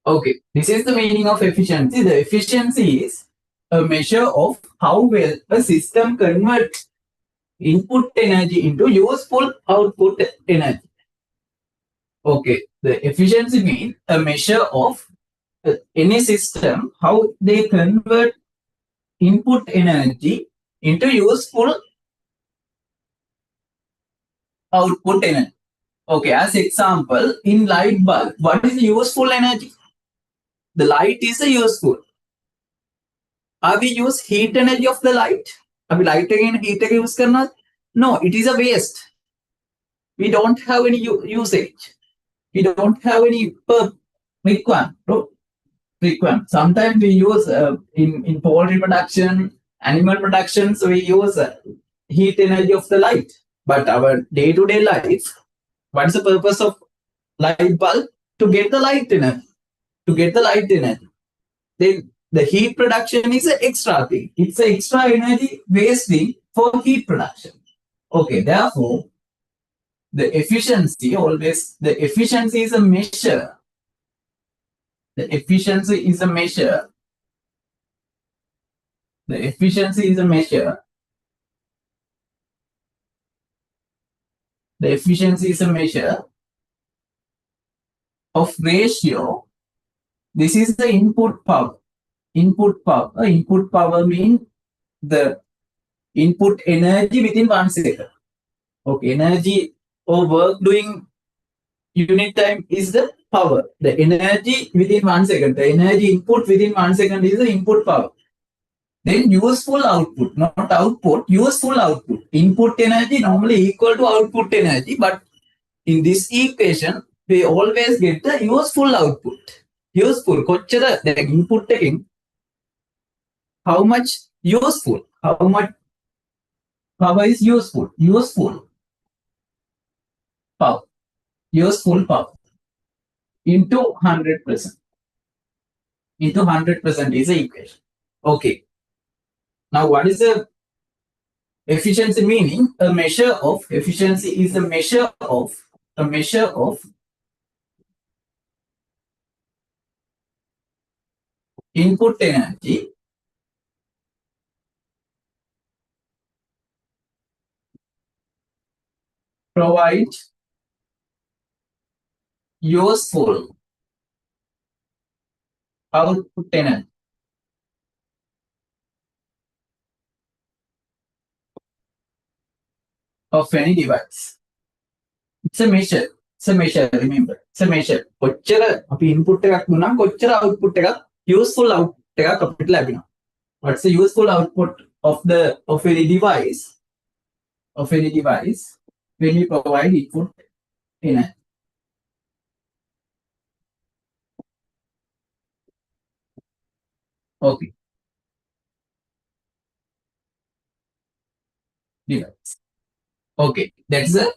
Okay, this is the meaning of efficiency. The efficiency is a measure of how well a system converts input energy into useful output energy. Okay, the efficiency means a measure of any system, how they convert input energy into useful output energy. Okay, as example, in light bulb, what is useful energy? The light is a useful. Are we use heat energy of the light? Are we light again heat again use karna? No, it is a waste. We don't have any usage. We don't have any requirement. Sometimes we use in poultry production, animal production, so we use heat energy of the light. But our day-to-day life, what is the purpose of light bulb? To get the light energy. To get the light energy. Then the heat production is an extra thing. It's an extra energy wasting for heat production. Okay, therefore, the efficiency is a measure. The efficiency is a measure. The efficiency is a measure. The efficiency is a measure of ratio. This is the input power. Input power means the input energy within 1 second. Okay, energy or work doing unit time is the power. The energy within 1 second, the energy input within 1 second is the input power. Then useful output, not output, useful output. Input energy normally equal to output energy, but in this equation, we always get the useful output. Useful, the input taking, how much useful, how much power is useful, power, useful power into 100%. Into 100% is the equation. Okay. Now, what is the efficiency meaning? A measure of efficiency is a measure of input energy provide useful output energy of any device. It's a measure. It's a measure, remember. It's a measure. කොච්චර අපි input එකක් දුන්නා කොච්චර output එකක් useful output එකක් අපිට ලැබෙනවා. What's the useful output of any device when we provide input energy? Okay. Device. Okay. That's the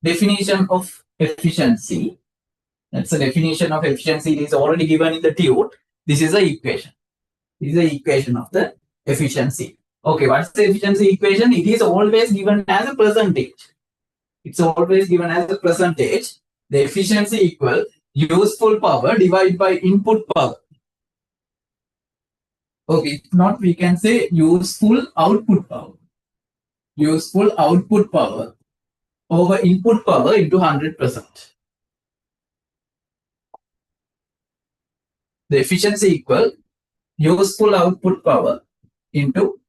definition of efficiency. That's the definition of efficiency. It is already given in the tune. This is the equation. This is the equation of the efficiency. Okay, what's the efficiency equation? It is always given as a percentage. It's always given as a percentage. The efficiency equal useful power divided by input power. Okay, if not, we can say useful output power. Useful output power over input power into 100%. The efficiency equal useful output power into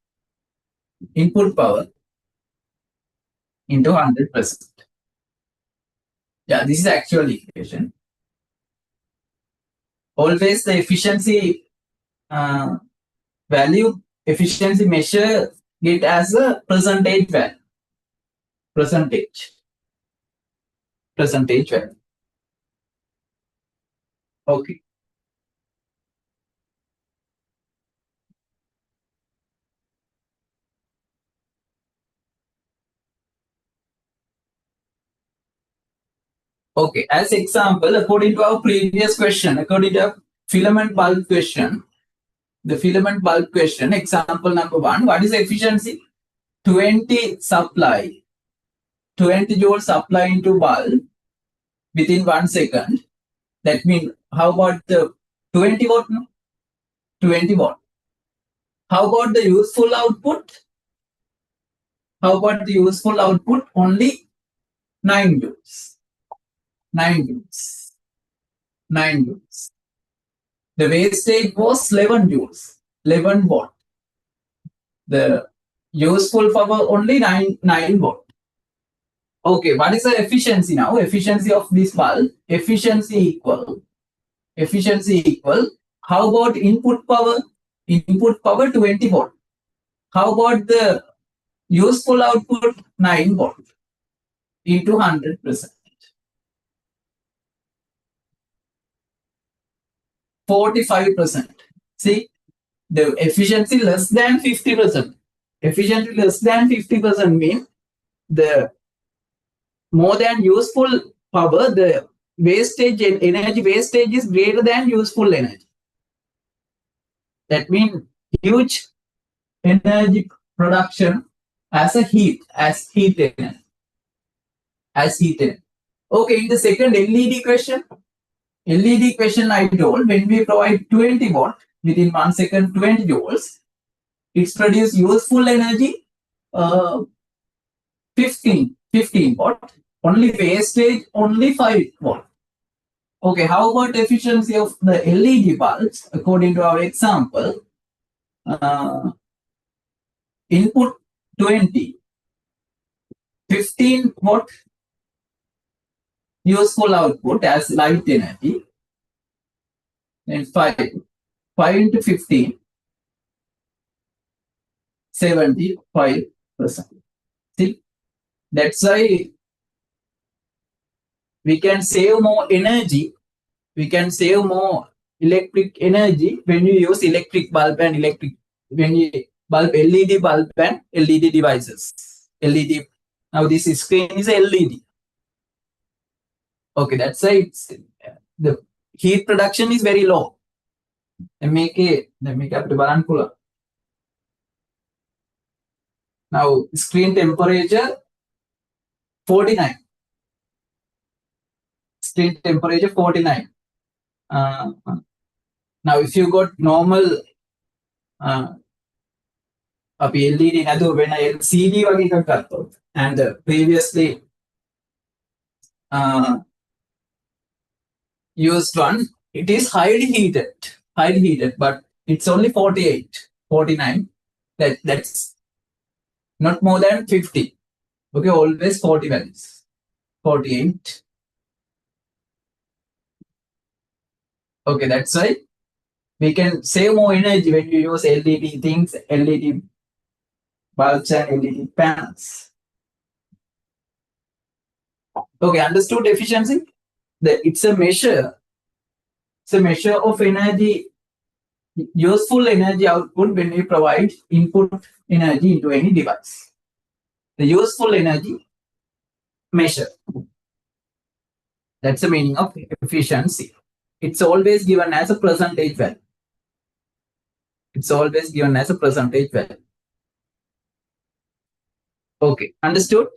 input power into 100%. Yeah, this is the actual equation. Always the efficiency value, efficiency measure get as a percentage value. Percentage value. Okay. Okay, as example, according to our previous question, according to our filament bulb question, the filament bulb question, example number 1, what is efficiency? 20 joule supply into bulb within 1 second. That means, how about the 20 watt? No? 20 watt. How about the useful output? How about the useful output? Only 9 joules. 9 joules. 9 joules. The wastage was 11 joules. 11 watt. The useful power only 9 watt. Okay, what is the efficiency now? Efficiency of this bulb. Efficiency equal. How about input power? Input power 20 watt. How about the useful output? 9 watt into 100%. 45%. See, the efficiency less than 50%. Efficiency less than 50% means the more than useful power, the wastage and energy wastage is greater than useful energy. That means huge energy production as heat energy. Okay, in the second LED question, I told when we provide 20 watt within 1 second, 20 joules, it's produce useful energy 15 watt, only wastage only 5 watt. Okay, how about efficiency of the LED bulbs according to our example? Input 20, 15 watt, useful output as light energy. Then 5 into 15, 75%. See, that's why we can save more energy. We can save more electric energy when you use electric bulb and when you LED bulb and LED devices. LED. Now this screen is LED. Okay, that's why the heat production is very low. Let me make up the balance. Now screen temperature 49. Screen temperature 49. Now if you got normal අපි LED නැතුව වෙන LCD වගේ එකක් ගත්තොත් and previously used one, it is highly heated, but it's only 48, 49. That's not more than 50. Okay, always 40 values. 48. Okay, that's why we can save more energy when you use LED things, LED bulbs and LED panels. Okay, understood efficiency? It's a measure. It's a measure of energy, useful energy output when we provide input energy into any device. The useful energy measure. That's the meaning of efficiency. It's always given as a percentage value. It's always given as a percentage value. Okay, understood?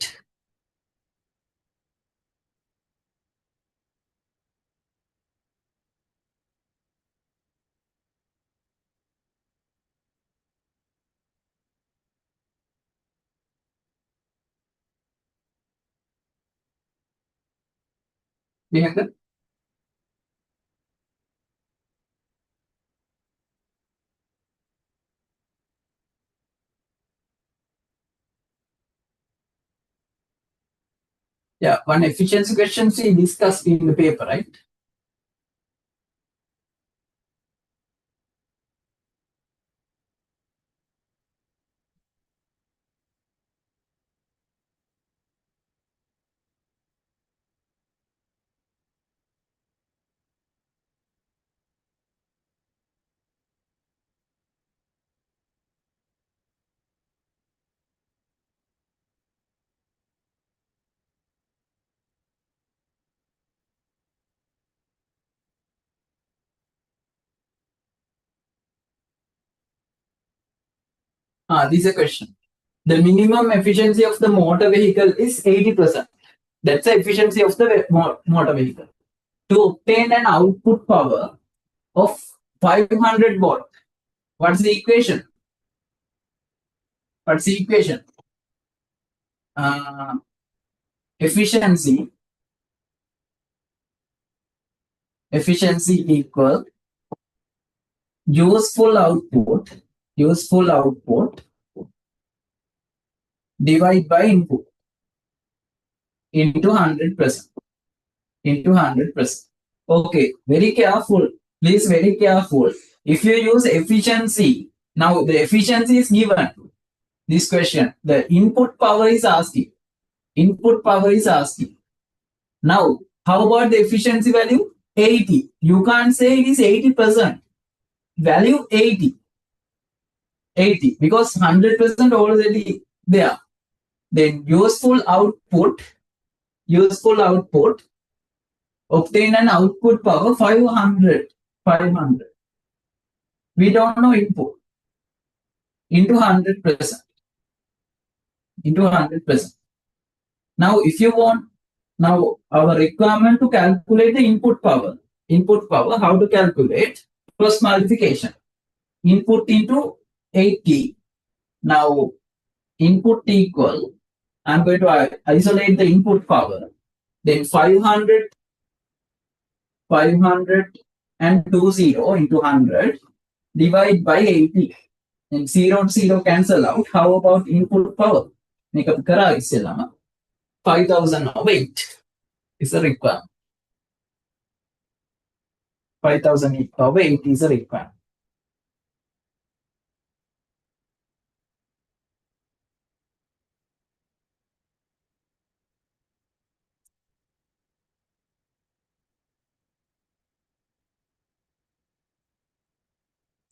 Behind yeah, one efficiency question we discussed in the paper, right? This is a question. The minimum efficiency of the motor vehicle is 80%. That's the efficiency of the motor vehicle. To obtain an output power of 500 watt, what's the equation? What's the equation? Efficiency equal useful output divided by input into 100%. Into 100%. Okay, very careful. Please, very careful. If you use efficiency, now the efficiency is given. This question, the input power is asking. Input power is asking. Now, how about the efficiency value? 80. You can't say it is 80%. Value 80. 80 because 100% already there. Then useful output, obtain an output power 500. We don't know input. Into 100%. Into 100%. Now, if you want, now our requirement to calculate the input power, how to calculate? Cross multiplication. Input into 80. Now, input equal, I'm going to isolate the input power. Then 500 and 20 into 100 divide by 80. And 0 and 0 cancel out. How about input power? Make up 5,000 weight. is a requirement. 5000 over 8 is a requirement.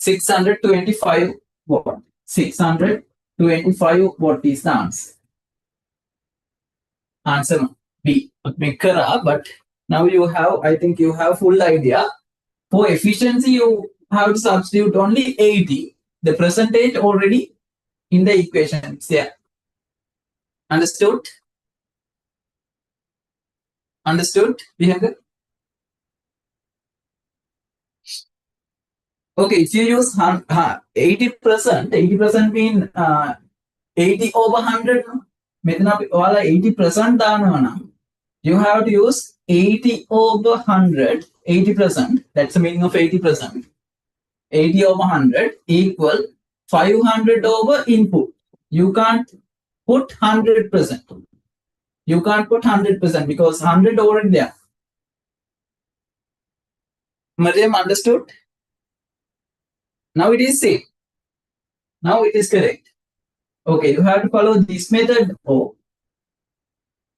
$625 watt. 625 watt is the answer. Answer B. Mikara, but now you have, I think you have full idea. For efficiency, you have to substitute only 80. The percentage already in the equation. It's there. Understood? Understood, Vihanger? Okay, if you use 80%, 80% mean 80 over 100. මෙතන අපි ඔයාලා 80% දානවා නම් you have to use 80 over 100. 80%, that's the meaning of 80%. 80 over 100 equal 500 over input. You can't put 100%. You can't put 100% because 100 already there. Mariam, understood? Now it is safe. Now it is correct. Okay, you have to follow this method or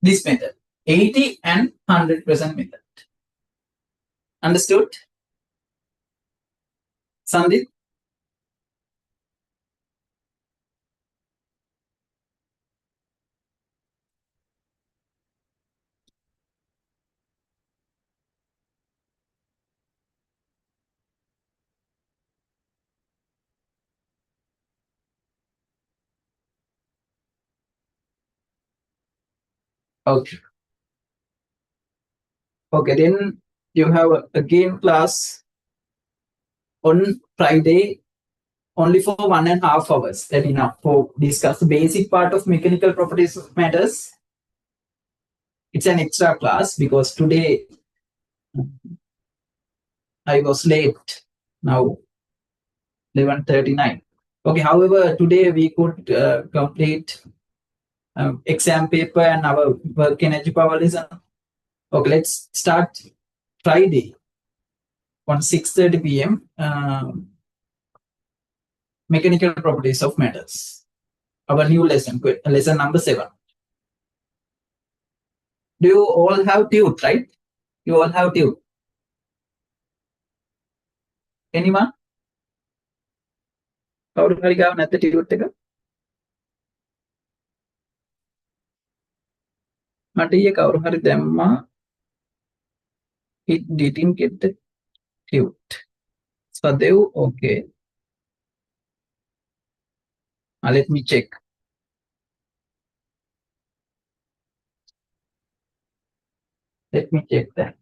this method. 80 and 100% method. Understood? Sandip? Okay. Okay, then you have again class on Friday only for 1.5 hours. That enough for discuss the basic part of mechanical properties of matters. It's an extra class because today I was late. Now 11:39. Okay, however, today we could complete exam paper and our work energy power lesson. Okay, let's start Friday on 6:30 p.m. Mechanical properties of matters. Our new lesson, lesson number 7. Do you all have tube, right? You all have tube. Anyone? කවුරු හරි ගාව නැත්ද tute එක? මට ඊයේ කවුරු හරි දැම්මා. It didn't get the tube. Sadev, okay. Let me check. Let me check that.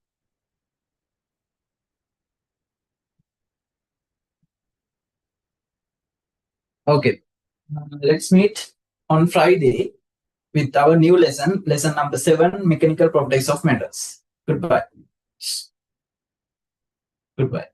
Okay. Let's meet on Friday with our new lesson, lesson number 7, mechanical properties of matters. Goodbye. Goodbye.